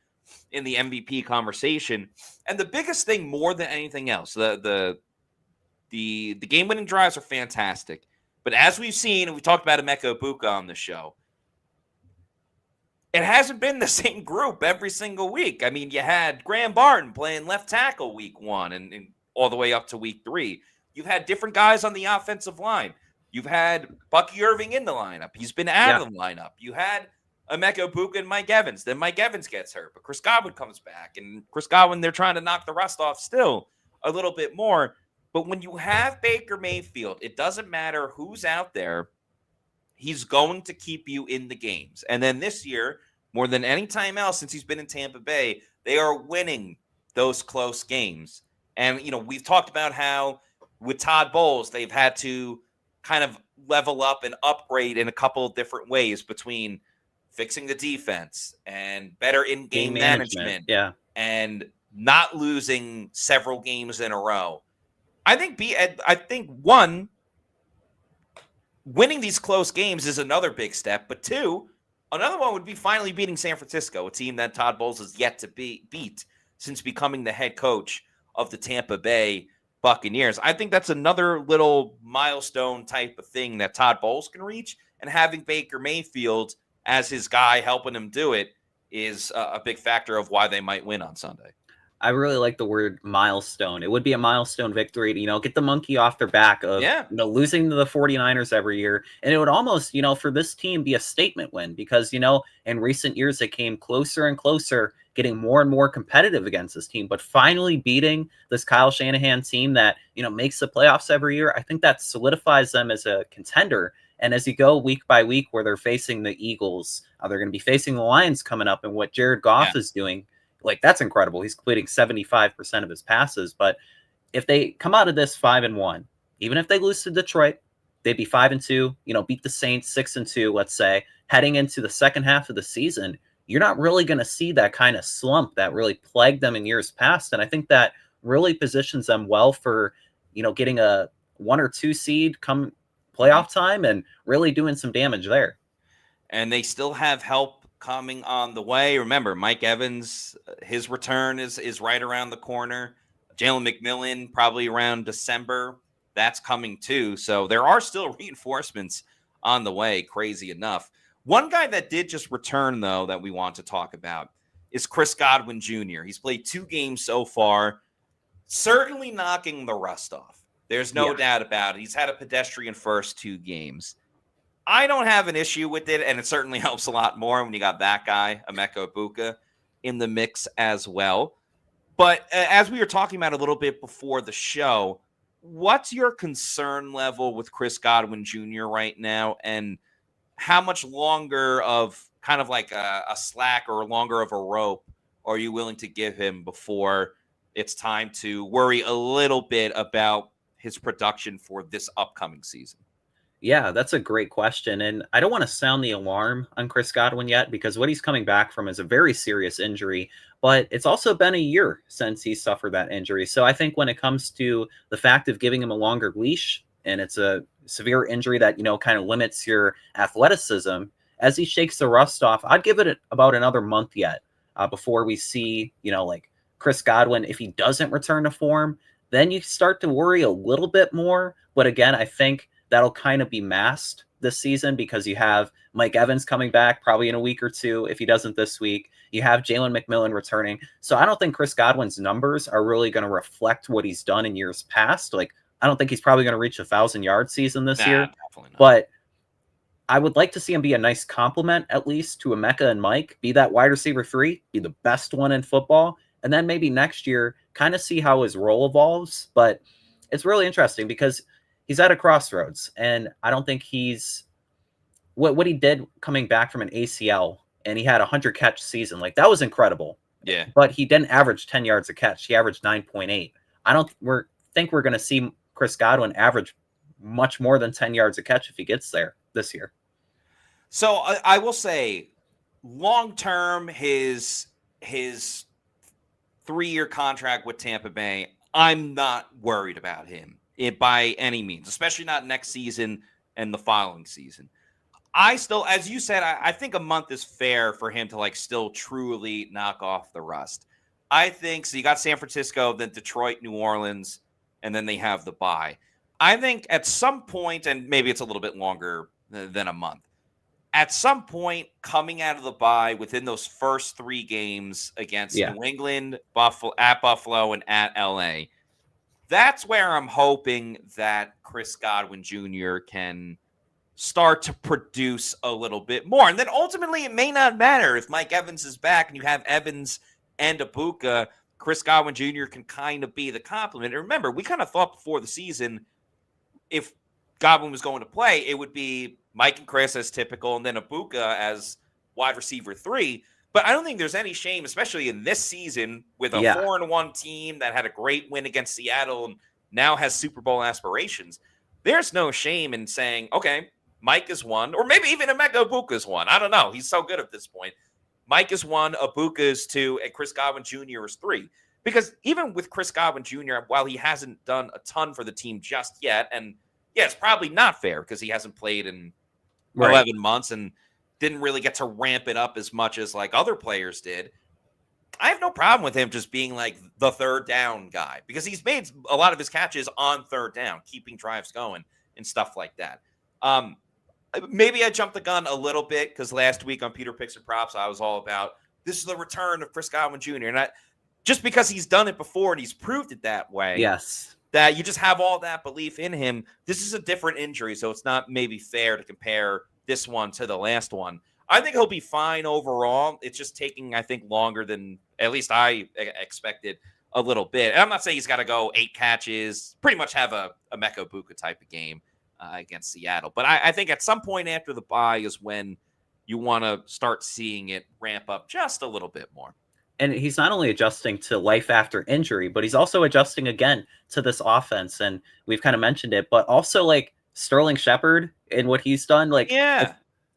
in the MVP conversation. And the biggest thing, more than anything else, the game-winning drives are fantastic. But as we've seen, and we talked about Emeka Egbuka on the show, it hasn't been the same group every single week. I mean, you had Graham Barton playing left tackle week 1 and all the way up to week 3. You've had different guys on the offensive line. You've had Bucky Irving in the lineup. He's been out of the lineup. You had Emeka Egbuka and Mike Evans. Then Mike Evans gets hurt, but Chris Godwin comes back. And Chris Godwin, they're trying to knock the rust off still a little bit more. But when you have Baker Mayfield, it doesn't matter who's out there. He's going to keep you in the games. And then this year, more than any time else since he's been in Tampa Bay, they are winning those close games. And, we've talked about how with Todd Bowles, they've had to kind of level up and upgrade in a couple of different ways between fixing the defense and better in-game management and not losing several games in a row. I think winning these close games is another big step, but 2, another one would be finally beating San Francisco, a team that Todd Bowles has yet to beat since becoming the head coach of the Tampa Bay Buccaneers. I think that's another little milestone type of thing that Todd Bowles can reach, and having Baker Mayfield as his guy helping him do it is a big factor of why they might win on Sunday. I really like the word milestone. It would be a milestone victory to, get the monkey off their back of, losing to the 49ers every year. And it would almost, for this team be a statement win because, in recent years, they came closer and closer, getting more and more competitive against this team. But finally beating this Kyle Shanahan team that, makes the playoffs every year, I think that solidifies them as a contender. And as you go week by week where they're facing the Eagles, they're going to be facing the Lions coming up, and what Jared Goff is doing, that's incredible. He's completing 75% of his passes. But if they come out of this 5-1, even if they lose to Detroit, they'd be 5-2, beat the Saints 6-2, let's say, heading into the second half of the season, you're not really going to see that kind of slump that really plagued them in years past. And I think that really positions them well for, getting a 1 or 2 seed come playoff time and really doing some damage there. And they still have help coming on the way. Remember, Mike Evans, his return is right around the corner. Jalen McMillan, probably around December. That's coming too. So there are still reinforcements on the way, crazy enough. One guy that did just return, though, that we want to talk about is Chris Godwin Jr. He's played 2 games so far, certainly knocking the rust off. There's no doubt about it. He's had a pedestrian first 2 games. I don't have an issue with it, and it certainly helps a lot more when you got that guy, Emeka Egbuka, in the mix as well. But as we were talking about a little bit before the show, what's your concern level with Chris Godwin Jr. right now, and how much longer of kind of like a slack or longer of a rope are you willing to give him before it's time to worry a little bit about his production for this upcoming season? Yeah, that's a great question. And I don't want to sound the alarm on Chris Godwin yet, because what he's coming back from is a very serious injury, but it's also been a year since he suffered that injury. So I think when it comes to the fact of giving him a longer leash, and it's a severe injury that, kind of limits your athleticism, as he shakes the rust off, I'd give it about another month yet before we see, like Chris Godwin, if he doesn't return to form, then you start to worry a little bit more. But again, I think that'll kind of be masked this season because you have Mike Evans coming back probably in a week or 2. If he doesn't this week, you have Jalen McMillan returning. So I don't think Chris Godwin's numbers are really going to reflect what he's done in years past. Like, I don't think he's probably going to reach 1,000-yard season this year, but I would like to see him be a nice compliment, at least to Emeka and Mike, be that wide receiver 3, be the best one in football. And then maybe next year, kind of see how his role evolves. But it's really interesting because he's at a crossroads, and I don't think he's what he did coming back from an ACL, and he had a 100-catch season. Like, that was incredible. Yeah. But he didn't average 10 yards a catch. He averaged 9.8. I don't think we're going to see Chris Godwin average much more than 10 yards a catch if he gets there this year. So I will say, long term, his 3-year contract with Tampa Bay, I'm not worried about him by any means, especially not next season and the following season. I still, as you said, I think a month is fair for him to like still truly knock off the rust. I think so. You got San Francisco, then Detroit, New Orleans, and then they have the bye. I think at some point, and maybe it's a little bit longer than a month, at some point coming out of the bye within those first 3 games against New England, Buffalo, and at LA, that's where I'm hoping that Chris Godwin Jr. can start to produce a little bit more. And then ultimately it may not matter if Mike Evans is back and you have Evans and Ibuka. Chris Godwin Jr. can kind of be the complement. And remember, we kind of thought before the season, if Godwin was going to play, it would be Mike and Chris as typical, and then Ibuka as wide receiver 3. But I don't think there's any shame, especially in this season with a 4-1 team that had a great win against Seattle and now has Super Bowl aspirations. There's no shame in saying, okay, Mike is 1, or maybe even Emeka Ibuka is 1. I don't know. He's so good at this point. Mike is 1, Ibuka is 2, and Chris Godwin Jr. is 3. Because even with Chris Godwin Jr., while he hasn't done a ton for the team just yet, and yeah, it's probably not fair because he hasn't played in 11 months and didn't really get to ramp it up as much as like other players did. I have no problem with him just being like the third down guy because he's made a lot of his catches on third down, keeping drives going and stuff like that. Maybe I jumped the gun a little bit because last week on Pewter Picks and Props, I was all about this is the return of Chris Godwin Jr. And just because he's done it before and he's proved it that way. Yes. That you just have all that belief in him. This is a different injury, so it's not maybe fair to compare this one to the last one. I think he'll be fine overall. It's just taking, I think, longer than at least I expected a little bit. And I'm not saying he's got to go 8 catches, pretty much have a Emeka Ibuka type of game against Seattle. But I think at some point after the bye is when you want to start seeing it ramp up just a little bit more. And he's not only adjusting to life after injury, but he's also adjusting again to this offense. And we've kind of mentioned it, but also like Sterling Shepard and what he's done. Like,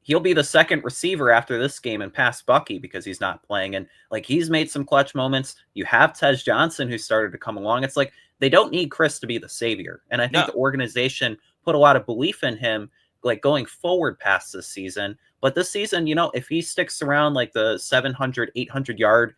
he'll be the second receiver after this game and pass Bucky because he's not playing. And like, he's made some clutch moments. You have Tej Johnson who started to come along. It's like, they don't need Chris to be the savior. And I think the organization put a lot of belief in him, like going forward past this season. But this season, you know, if he sticks around like the 700, 800 yard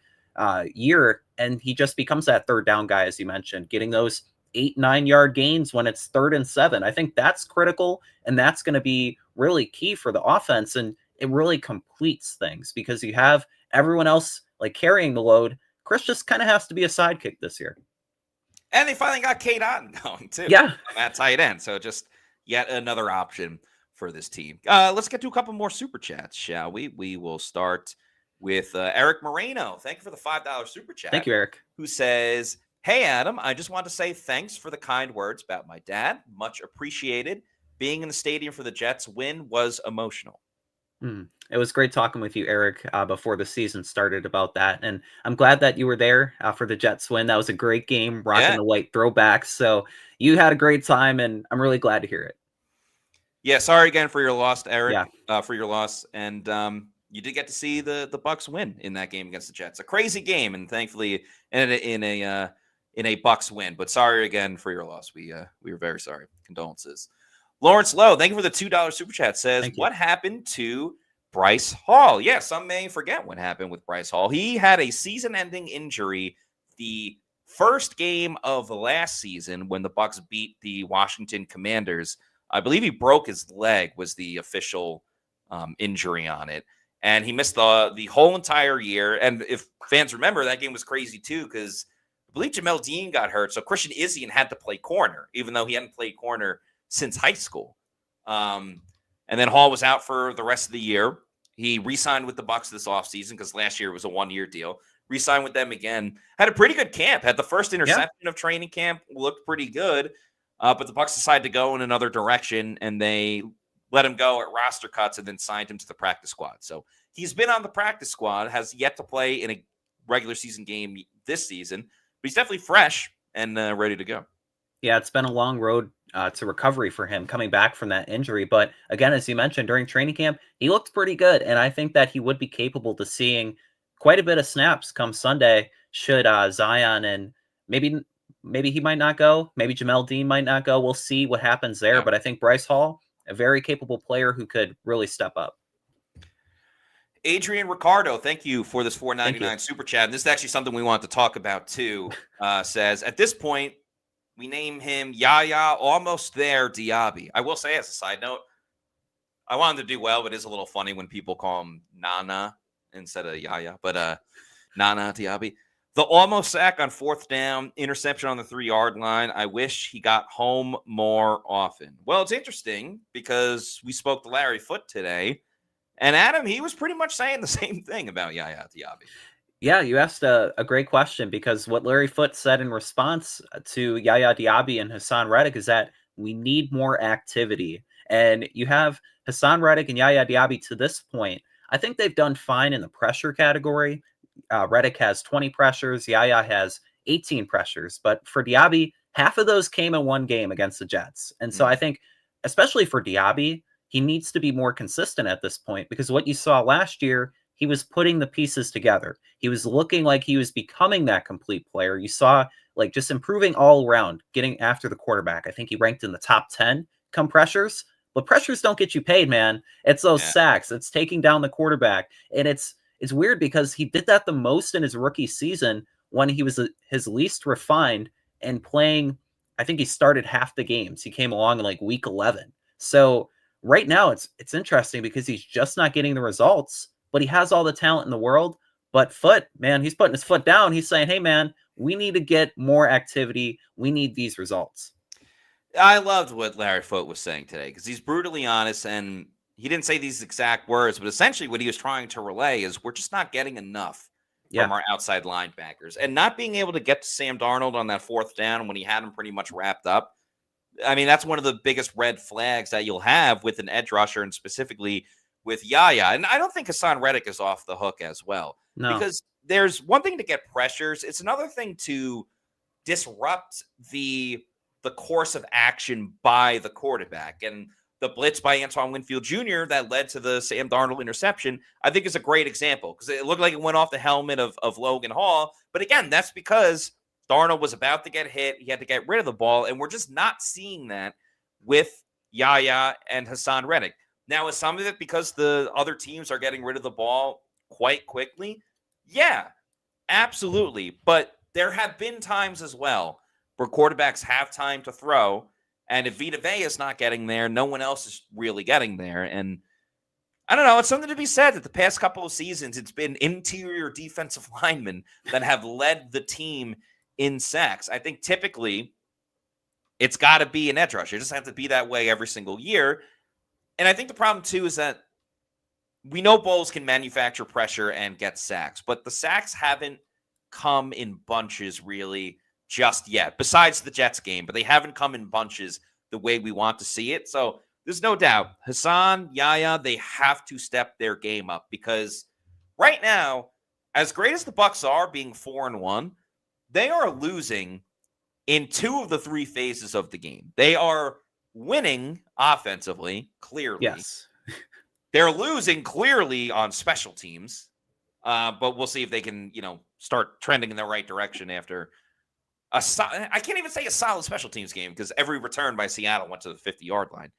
year, and he just becomes that third down guy, as you mentioned, getting those 8-9 yard gains when it's 3rd and 7. I think that's critical, and that's going to be really key for the offense, and it really completes things because you have everyone else like carrying the load. Chris just kind of has to be a sidekick this year. And they finally got Kate Otten going too. Yeah, at tight end. So just yet another option for this team. Let's get to a couple more super chats, shall we? We will start with Eric Moreno. Thank you for the $5 super chat. Thank you, Eric. Who says, "Hey, Adam, I just want to say thanks for the kind words about my dad. Much appreciated. Being in the stadium for the Jets win was emotional." It was great talking with you, Eric, before the season started about that. And I'm glad that you were there for the Jets win. That was a great game, rocking the white throwbacks. So you had a great time, and I'm really glad to hear it. Yeah, sorry again for your loss, Eric, for your loss. And you did get to see the Bucs win in that game against the Jets. A crazy game, and thankfully in a Bucs win. But sorry again for your loss. We were very sorry. Condolences. Lawrence Lowe, thank you for the $2 super chat. Says, what happened to Bryce Hall? Yeah, some may forget what happened with Bryce Hall. He had a season-ending injury the first game of the last season when the Bucs beat the Washington Commanders. I believe he broke his leg was the official injury on it. And he missed the whole entire year. And if fans remember, that game was crazy too because I believe Jamel Dean got hurt. So Christian Izien had to play corner, even though he hadn't played corner since high school. And then Hall was out for the rest of the year. He re-signed with the Bucs this offseason because last year it was a 1-year deal. re-sign with them again. Had a pretty good camp. Had the first interception Yeah. of training camp. Looked pretty good. But the Bucs decided to go in another direction, and they let him go at roster cuts and then signed him to the practice squad. So he's been on the practice squad, has yet to play in a regular season game this season, but he's definitely fresh and ready to go. Yeah, it's been a long road to recovery for him coming back from that injury. But again, as you mentioned, during training camp, he looked pretty good. And I think that he would be capable to seeing quite a bit of snaps come Sunday should Zion and maybe he might not go. Maybe Jamel Dean might not go. We'll see what happens there. Yeah. But I think Bryce Hall, a very capable player who could really step up. Adrian Ricardo, thank you for this $4.99 super chat. And this is actually something we want to talk about too. Says, at this point, we name him Yaya Almost There Diaby. I will say, as a side note, I want him to do well, but it is a little funny when people call him Nana instead of Yaya. But Nana Diaby. The almost sack on 4th down, interception on the 3-yard line. I wish he got home more often. Well, it's interesting because we spoke to Larry Foote today. And Adam, he was pretty much saying the same thing about Yaya Diaby. Yeah, you asked a great question because what Larry Foote said in response to Yaya Diaby and Hassan Reddick is that we need more activity. And you have Hassan Reddick and Yaya Diaby to this point. I think they've done fine in the pressure category. Reddick has 20 pressures. Yaya has 18 pressures. But for Diaby, half of those came in one game against the Jets. And so I think, especially for Diaby, he needs to be more consistent at this point because what you saw last year, he was putting the pieces together. He was looking like he was becoming that complete player. You saw like just improving all around, getting after the quarterback. I think he ranked in the top 10 come pressures, but pressures don't get you paid, man. It's those sacks. It's taking down the quarterback. And it's weird because he did that the most in his rookie season when he was his least refined and playing. I think he started half the games. He came along in like week 11. So right now it's interesting because he's just not getting the results, but he has all the talent in the world. But Foote, man, he's putting his foot down. He's saying, hey, man, we need to get more activity. We need these results. I loved what Larry Foote was saying today because he's brutally honest, and he didn't say these exact words, but essentially what he was trying to relay is we're just not getting enough from our outside linebackers. And not being able to get to Sam Darnold on that 4th down when he had him pretty much wrapped up, I mean, that's one of the biggest red flags that you'll have with an edge rusher and specifically with Yaya. And I don't think Hassan Reddick is off the hook as well. No. Because there's one thing to get pressures. It's another thing to disrupt the course of action by the quarterback. And the blitz by Antoine Winfield Jr. that led to the Sam Darnold interception, I think is a great example because it looked like it went off the helmet of Logan Hall. But again, that's because Darnold was about to get hit. He had to get rid of the ball, and we're just not seeing that with Yaya and Hassan Reddick. Now, is some of it because the other teams are getting rid of the ball quite quickly? Yeah, absolutely. But there have been times as well where quarterbacks have time to throw, and if Vita Vea is not getting there, no one else is really getting there. And I don't know, it's something to be said that the past couple of seasons, it's been interior defensive linemen that have led the team in sacks. I think typically it's got to be an edge rusher. It doesn't have to be that way every single year. And I think the problem, too, is that we know Bowles can manufacture pressure and get sacks, but the sacks haven't come in bunches really just yet, besides the Jets game, but they haven't come in bunches the way we want to see it. So there's no doubt Hassan, Yaya, they have to step their game up because right now, as great as the Bucs are being 4-1, they are losing in 2 of the 3 phases of the game. They are winning offensively, clearly. Yes. They're losing clearly on special teams, but we'll see if they can, start trending in the right direction after I can't even say a solid special teams game because every return by Seattle went to the 50-yard line.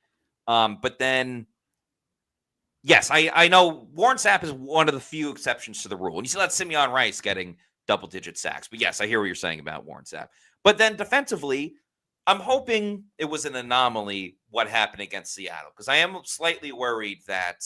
But then, yes, I know Warren Sapp is one of the few exceptions to the rule. And you still had Simeon Rice getting double-digit sacks. But yes, I hear what you're saying about Warren Sapp. But then defensively, I'm hoping it was an anomaly what happened against Seattle because I am slightly worried that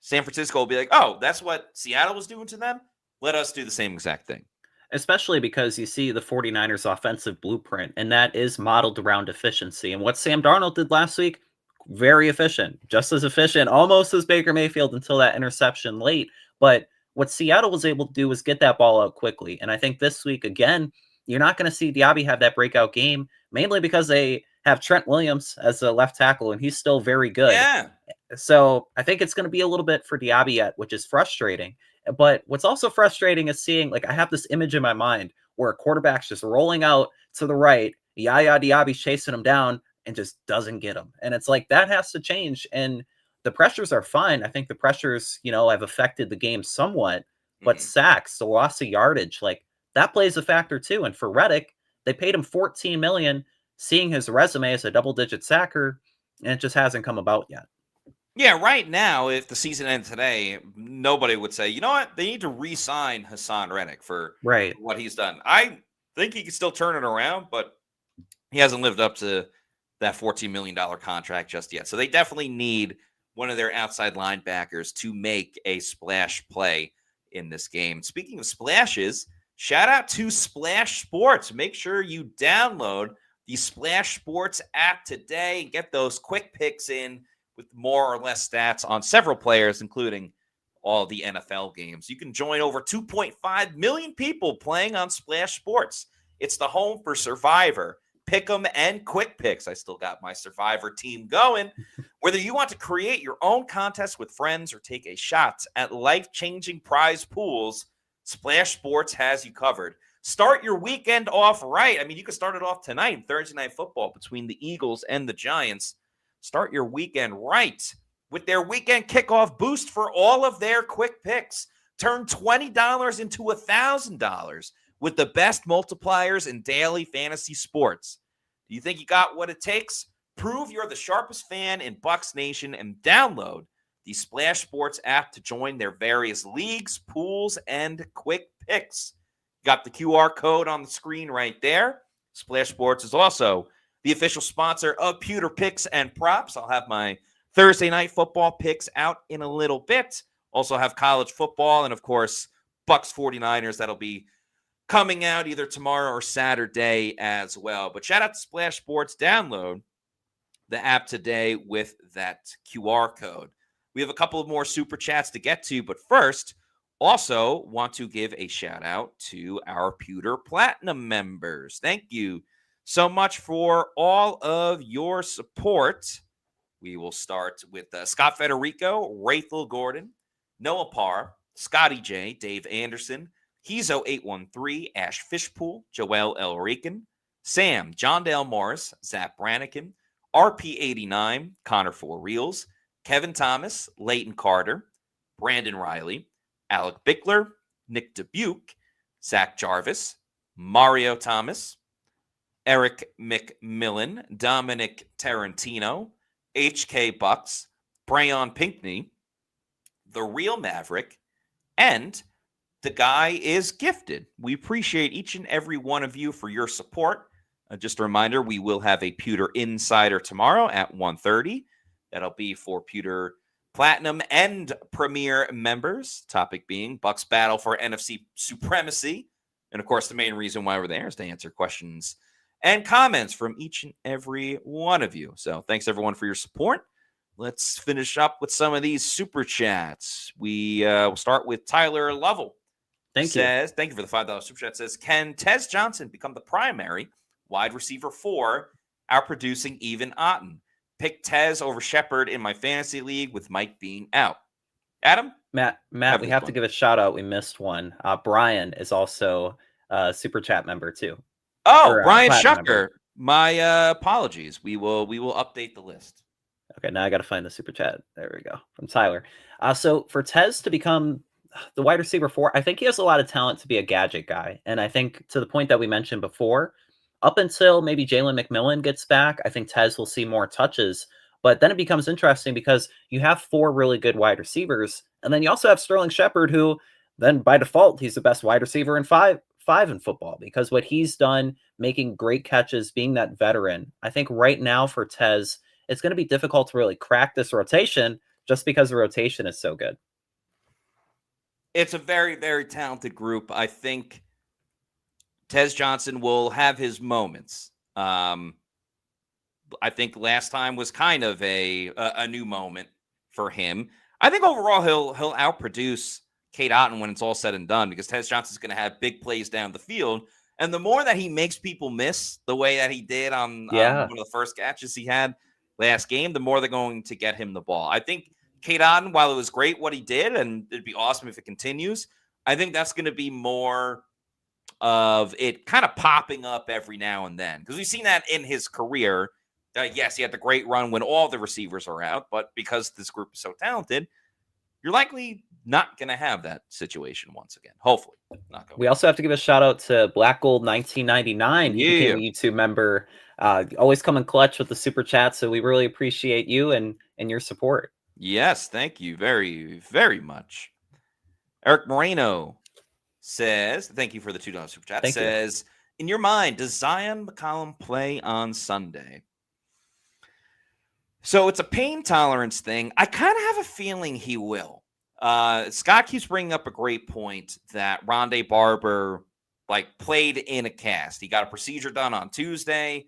San Francisco will be like, oh, that's what Seattle was doing to them? Let us do the same exact thing. Especially because you see the 49ers offensive blueprint, and that is modeled around efficiency. And what Sam Darnold did last week, very efficient, just as efficient, almost as Baker Mayfield until that interception late. But what Seattle was able to do was get that ball out quickly. And I think this week, again, you're not going to see Diaby have that breakout game, mainly because they have Trent Williams as a left tackle, and he's still very good. Yeah. So I think it's going to be a little bit for Diaby yet, which is frustrating. But what's also frustrating is seeing, like, I have this image in my mind where a quarterback's just rolling out to the right, Yaya Diaby's chasing him down and just doesn't get him. And it's like, that has to change. And the pressures are fine. I think the pressures, have affected the game somewhat, but sacks, the loss of yardage, like, that plays a factor too. And for Reddick, they paid him $14 million, seeing his resume as a double-digit sacker, and it just hasn't come about yet. Yeah, right now, if the season ended today, nobody would say, you know what, they need to re-sign Hassan Reddick for what he's done. I think he can still turn it around, but he hasn't lived up to that $14 million contract just yet. So they definitely need one of their outside linebackers to make a splash play in this game. Speaking of splashes, shout out to Splash Sports. Make sure you download the Splash Sports app today and get those quick picks in with more or less stats on several players, including all the NFL games. You can join over 2.5 million people playing on Splash Sports. It's the home for Survivor, Pick'em, and Quick Picks. I still got my Survivor team going. Whether you want to create your own contest with friends or take a shot at life-changing prize pools, Splash Sports has you covered. Start your weekend off right. I mean, you can start it off tonight, Thursday Night Football between the Eagles and the Giants. Start your weekend right with their weekend kickoff boost for all of their quick picks. Turn $20 into $1,000 with the best multipliers in daily fantasy sports. Do you think you got what it takes? Prove you're the sharpest fan in Bucs Nation and download the Splash Sports app to join their various leagues, pools, and quick picks. Got the QR code on the screen right there. Splash Sports is also the official sponsor of Pewter Picks and Props. I'll have my Thursday Night Football picks out in a little bit. Also have college football and, of course, Bucs 49ers that'll be coming out either tomorrow or Saturday as well. But shout out to Splash Sports. Download the app today with that QR code. We have a couple of more super chats to get to, but first, also want to give a shout out to our Pewter Platinum members. Thank you so much for all of your support. We will start with Scott Federico, Rachel Gordon, Noah Parr, Scotty J, Dave Anderson, Hezo813, Ash Fishpool, Joel L. Rican, Sam, John Dale Morris, Zach Brannigan, RP89, Connor Four Reels, Kevin Thomas, Leighton Carter, Brandon Riley, Alec Bickler, Nick Dubuque, Zach Jarvis, Mario Thomas, Eric McMillan, Dominic Tarantino, HK Bucks, Brayon Pinkney, The Real Maverick, and The Guy is Gifted. We appreciate each and every one of you for your support. Just a reminder, we will have a Pewter Insider tomorrow at 1:30. That'll be for Pewter Platinum and Premier members. Topic being Bucs battle for NFC supremacy. And of course, the main reason why we're there is to answer questions and comments from each and every one of you. So thanks everyone for your support. Let's finish up with some of these super chats. We'll start with Tyler Lovell. Thank you for the $5 super chat. Says, can Tez Johnson become the primary wide receiver for our producing Even Otten? Pick Tez over Shepard in my fantasy league with Mike being out. Adam? Matt, we have to give a shout out. We missed one. Brian is also a super chat member too. Oh, Brian Shucker. My apologies. We will update the list. Okay, now I got to find the super chat. There we go. From Tyler. So for Tez to become the wide receiver 4, I think he has a lot of talent to be a gadget guy. And I think to the point that we mentioned before, up until maybe Jalen McMillan gets back, I think Tez will see more touches. But then it becomes interesting because you have 4 really good wide receivers. And then you also have Sterling Shepard, who then by default, he's the best wide receiver in five in football, because what he's done, making great catches, being that veteran. I think right now for Tez, it's going to be difficult to really crack this rotation just because the rotation is so good. It's a very, very talented group. I think Tez Johnson will have his moments. I think last time was kind of a new moment for him. I think overall he'll outproduce Kate Otten when it's all said and done, because Tez Johnson's going to have big plays down the field. And the more that he makes people miss the way that he did on one of the first catches he had last game, the more they're going to get him the ball. I think Kate Otten, while it was great what he did, and it'd be awesome if it continues, I think that's going to be more of it kind of popping up every now and then. Because we've seen that in his career. Yes, he had the great run when all the receivers are out, but because this group is so talented, you're likely not going to have that situation once again. Hopefully. We also have to give a shout out to Black Gold 1999. He became a YouTube member. Always coming clutch with the super chat, so we really appreciate you and your support. Yes, thank you very, very much. Eric Moreno says, thank you for the $2 super chat. Says, in your mind, does Zion McCollum play on Sunday? So it's a pain tolerance thing. I kind of have a feeling he will. Scott keeps bringing up a great point that Rondé Barber played in a cast. He got a procedure done on Tuesday,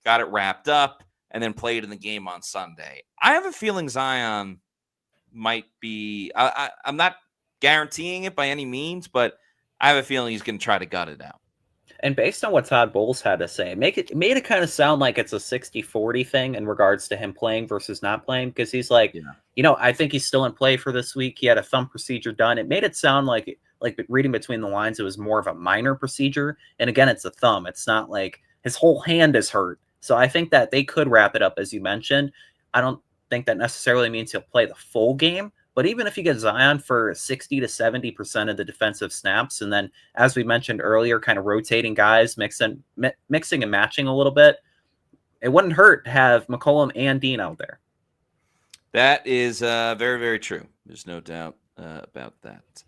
got it wrapped up, and then played in the game on Sunday. I have a feeling Zion might be. I'm not guaranteeing it by any means, but I have a feeling he's going to try to gut it out. And based on what Todd Bowles had to say, it made it kind of sound like it's a 60-40 thing in regards to him playing versus not playing. Because he's like, I think he's still in play for this week. He had a thumb procedure done. It made it sound like reading between the lines, it was more of a minor procedure. And again, it's a thumb. It's not like his whole hand is hurt. So I think that they could wrap it up, as you mentioned. I don't think that necessarily means he'll play the full game. But even if you get Zion for 60 to 70% of the defensive snaps, and then, as we mentioned earlier, kind of rotating guys, mixing and matching a little bit, it wouldn't hurt to have McCollum and Dean out there. That is very, very true. There's no doubt about that.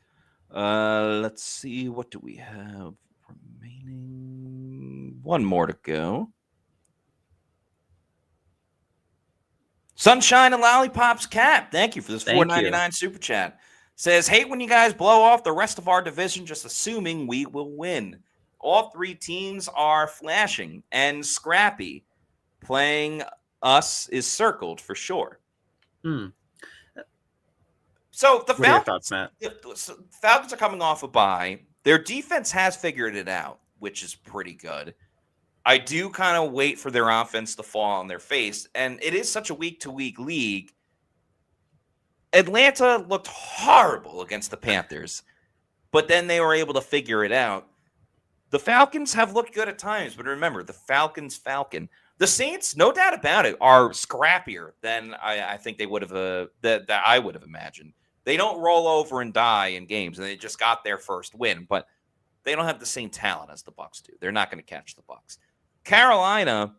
Let's see. What do we have remaining? One more to go. Sunshine and Lollipops Cap, thank you for this $4.99 super chat. Says, hate when you guys blow off the rest of our division just assuming we will win. All three teams are flashing and scrappy. Playing us is circled for sure. So the Falcons are coming off a bye. Their defense has figured it out, which is pretty good. I do kind of wait for their offense to fall on their face, and it is such a week-to-week league. Atlanta looked horrible against the Panthers, but then they were able to figure it out. The Falcons have looked good at times, but remember, the Falcons. The Saints, no doubt about it, are scrappier than I think they would have that I would have imagined. They don't roll over and die in games, and they just got their first win, but they don't have the same talent as the Bucs do. They're not going to catch the Bucs. Carolina,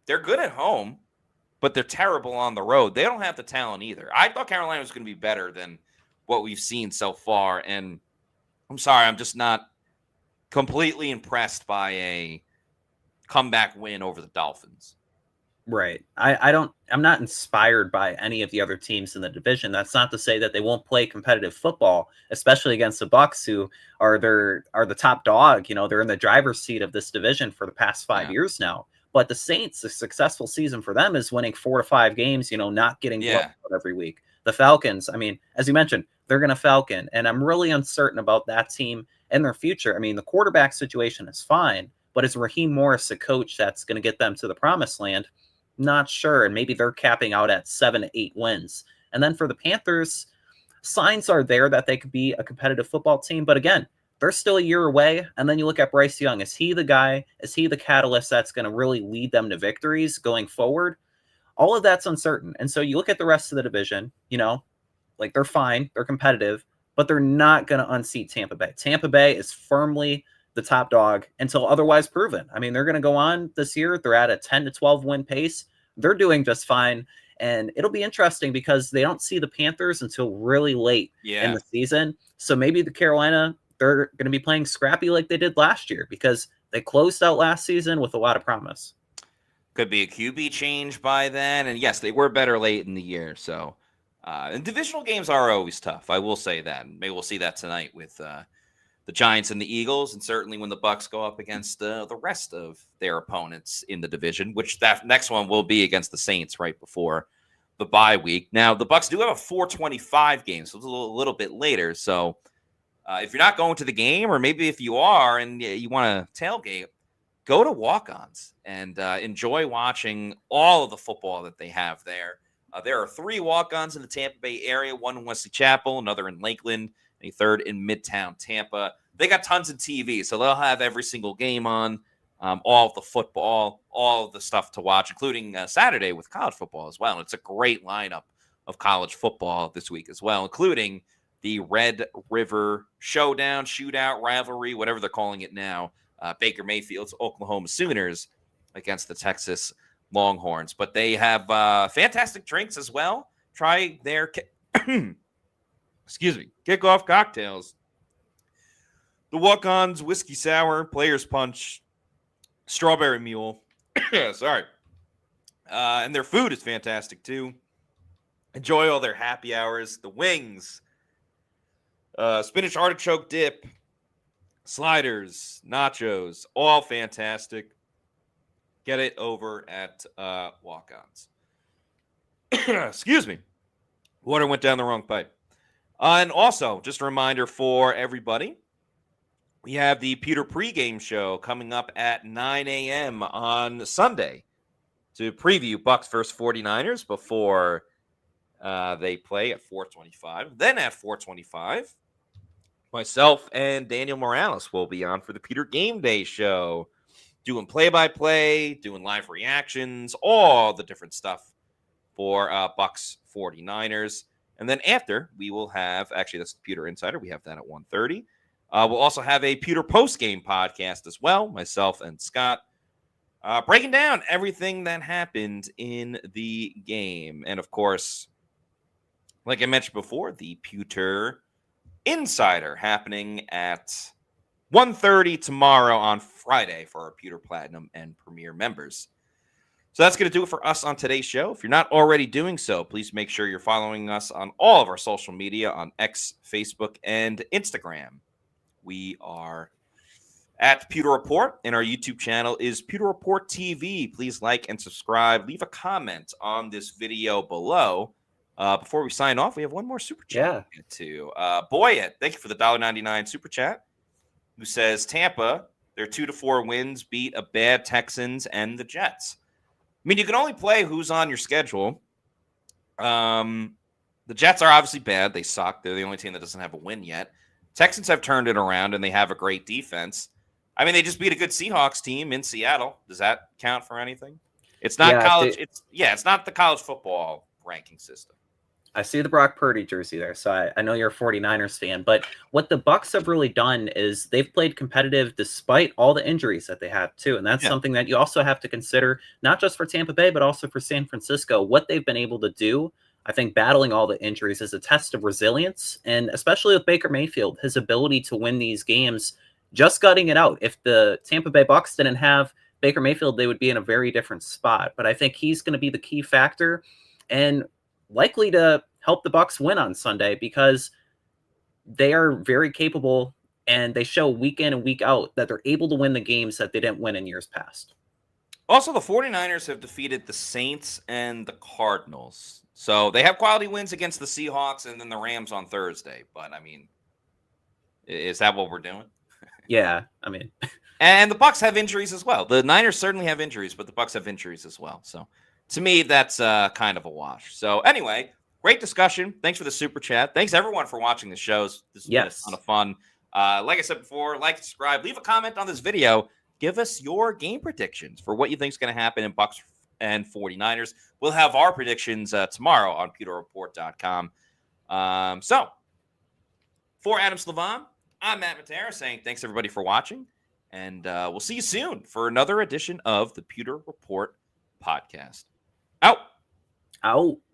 they're good at home, but they're terrible on the road. They don't have the talent either. I thought Carolina was going to be better than what we've seen so far, and I'm sorry, I'm just not completely impressed by a comeback win over the Dolphins. Right. I'm not inspired by any of the other teams in the division. That's not to say that they won't play competitive football, especially against the Bucs, who are the top dog. They're in the driver's seat of this division for the past 5 years now. But the Saints, a successful season for them is winning 4 to 5 games, not getting blown out every week. The Falcons, as you mentioned, they're going to Falcon, and I'm really uncertain about that team and their future. The quarterback situation is fine, but is Raheem Morris a coach that's going to get them to the promised land? Not sure, and maybe they're capping out at 7 to 8 wins. And then for the Panthers, signs are there that they could be a competitive football team, but again, they're still a year away. And then you look at Bryce Young. Is he the guy? Is he the catalyst that's going to really lead them to victories going forward? All of that's uncertain. And so you look at the rest of the division, they're fine, they're competitive, but they're not going to unseat Tampa Bay. Tampa Bay is firmly the top dog until otherwise proven. They're going to go on this year. They're at a 10 to 12 win pace. They're doing just fine. And it'll be interesting because they don't see the Panthers until really late in the season. So maybe the Carolina, they're going to be playing scrappy like they did last year because they closed out last season with a lot of promise. Could be a QB change by then. And yes, they were better late in the year. So and divisional games are always tough. I will say that. Maybe we'll see that tonight with the Giants and the Eagles, and certainly when the Bucs go up against the rest of their opponents in the division, which that next one will be against the Saints right before the bye week. Now, the Bucs do have a 4:25 game, so it's a little bit later. So if you're not going to the game, or maybe if you are and you want to tailgate, go to Walk-Ons and enjoy watching all of the football that they have there. There are 3 Walk-Ons in the Tampa Bay area, one in Wesley Chapel, another in Lakeland, and a third in Midtown Tampa. They got tons of TV, so they'll have every single game on, all of the football, all of the stuff to watch, including Saturday with college football as well. And it's a great lineup of college football this week as well, including the Red River Showdown, Shootout, Rivalry, whatever they're calling it now. Baker Mayfield's Oklahoma Sooners against the Texas Longhorns. But they have fantastic drinks as well. Try their kickoff cocktails. The Walk-Ons Whiskey Sour, Players Punch, Strawberry Mule. Sorry. And their food is fantastic too. Enjoy all their happy hours. The wings, spinach artichoke dip, sliders, nachos, all fantastic. Get it over at Walk-Ons. Excuse me. Water went down the wrong pipe. And also, just a reminder for everybody, we have the Pewter pregame show coming up at 9 a.m. on Sunday to preview Bucs versus 49ers before they play at 4:25. Then at 4:25, myself and Daniel Morales will be on for the Pewter Game Day show, doing play-by-play, doing live reactions, all the different stuff for Bucs 49ers. And then after, we will have, actually, that's the Pewter Insider. We have that at 1:30. We'll also have a Pewter post-game podcast as well, myself and Scott, breaking down everything that happened in the game. And, of course, like I mentioned before, the Pewter Insider happening at 1:30 tomorrow on Friday for our Pewter Platinum and Premier members. So that's going to do it for us on today's show. If you're not already doing so, please make sure you're following us on all of our social media on X, Facebook, and Instagram. We are at Pewter Report, and our YouTube channel is PewterReportTV. Please like and subscribe. Leave a comment on this video below. Before we sign off, we have one more super chat to get to. Boyet, thank you for the $1.99 super chat, who says Tampa, their 2-4 wins beat a bad Texans and the Jets. I mean, you can only play who's on your schedule. The Jets are obviously bad. They suck. They're the only team that doesn't have a win yet. Texans have turned it around, and they have a great defense. I mean, they just beat a good Seahawks team in Seattle. Does that count for anything? It's not college. It's not the college football ranking system. I see the Brock Purdy jersey there, so I know you're a 49ers fan. But what the Bucs have really done is they've played competitive despite all the injuries that they have, too. And that's something that you also have to consider, not just for Tampa Bay, but also for San Francisco. What they've been able to do, I think battling all the injuries is a test of resilience. And especially with Baker Mayfield, his ability to win these games, just gutting it out. If the Tampa Bay Bucs didn't have Baker Mayfield, they would be in a very different spot. But I think he's going to be the key factor and likely to help the Bucs win on Sunday, because they are very capable and they show week in and week out that they're able to win the games that they didn't win in years past. Also, the 49ers have defeated the Saints and the Cardinals. So they have quality wins against the Seahawks and then the Rams on Thursday. But, I mean, is that what we're doing? Yeah, I mean. And the Bucs have injuries as well. The Niners certainly have injuries, but the Bucs have injuries as well. So, to me, that's kind of a wash. So, anyway, great discussion. Thanks for the super chat. Thanks, everyone, for watching the shows. This has been a ton of fun. Like I said before, like, subscribe, leave a comment on this video. Give us your game predictions for what you think is going to happen in Bucs and 49ers. We'll have our predictions tomorrow on pewterreport.com. So, for Adam Slavon, I'm Matt Matera saying thanks, everybody, for watching. And we'll see you soon for another edition of the Pewter Report podcast. Out.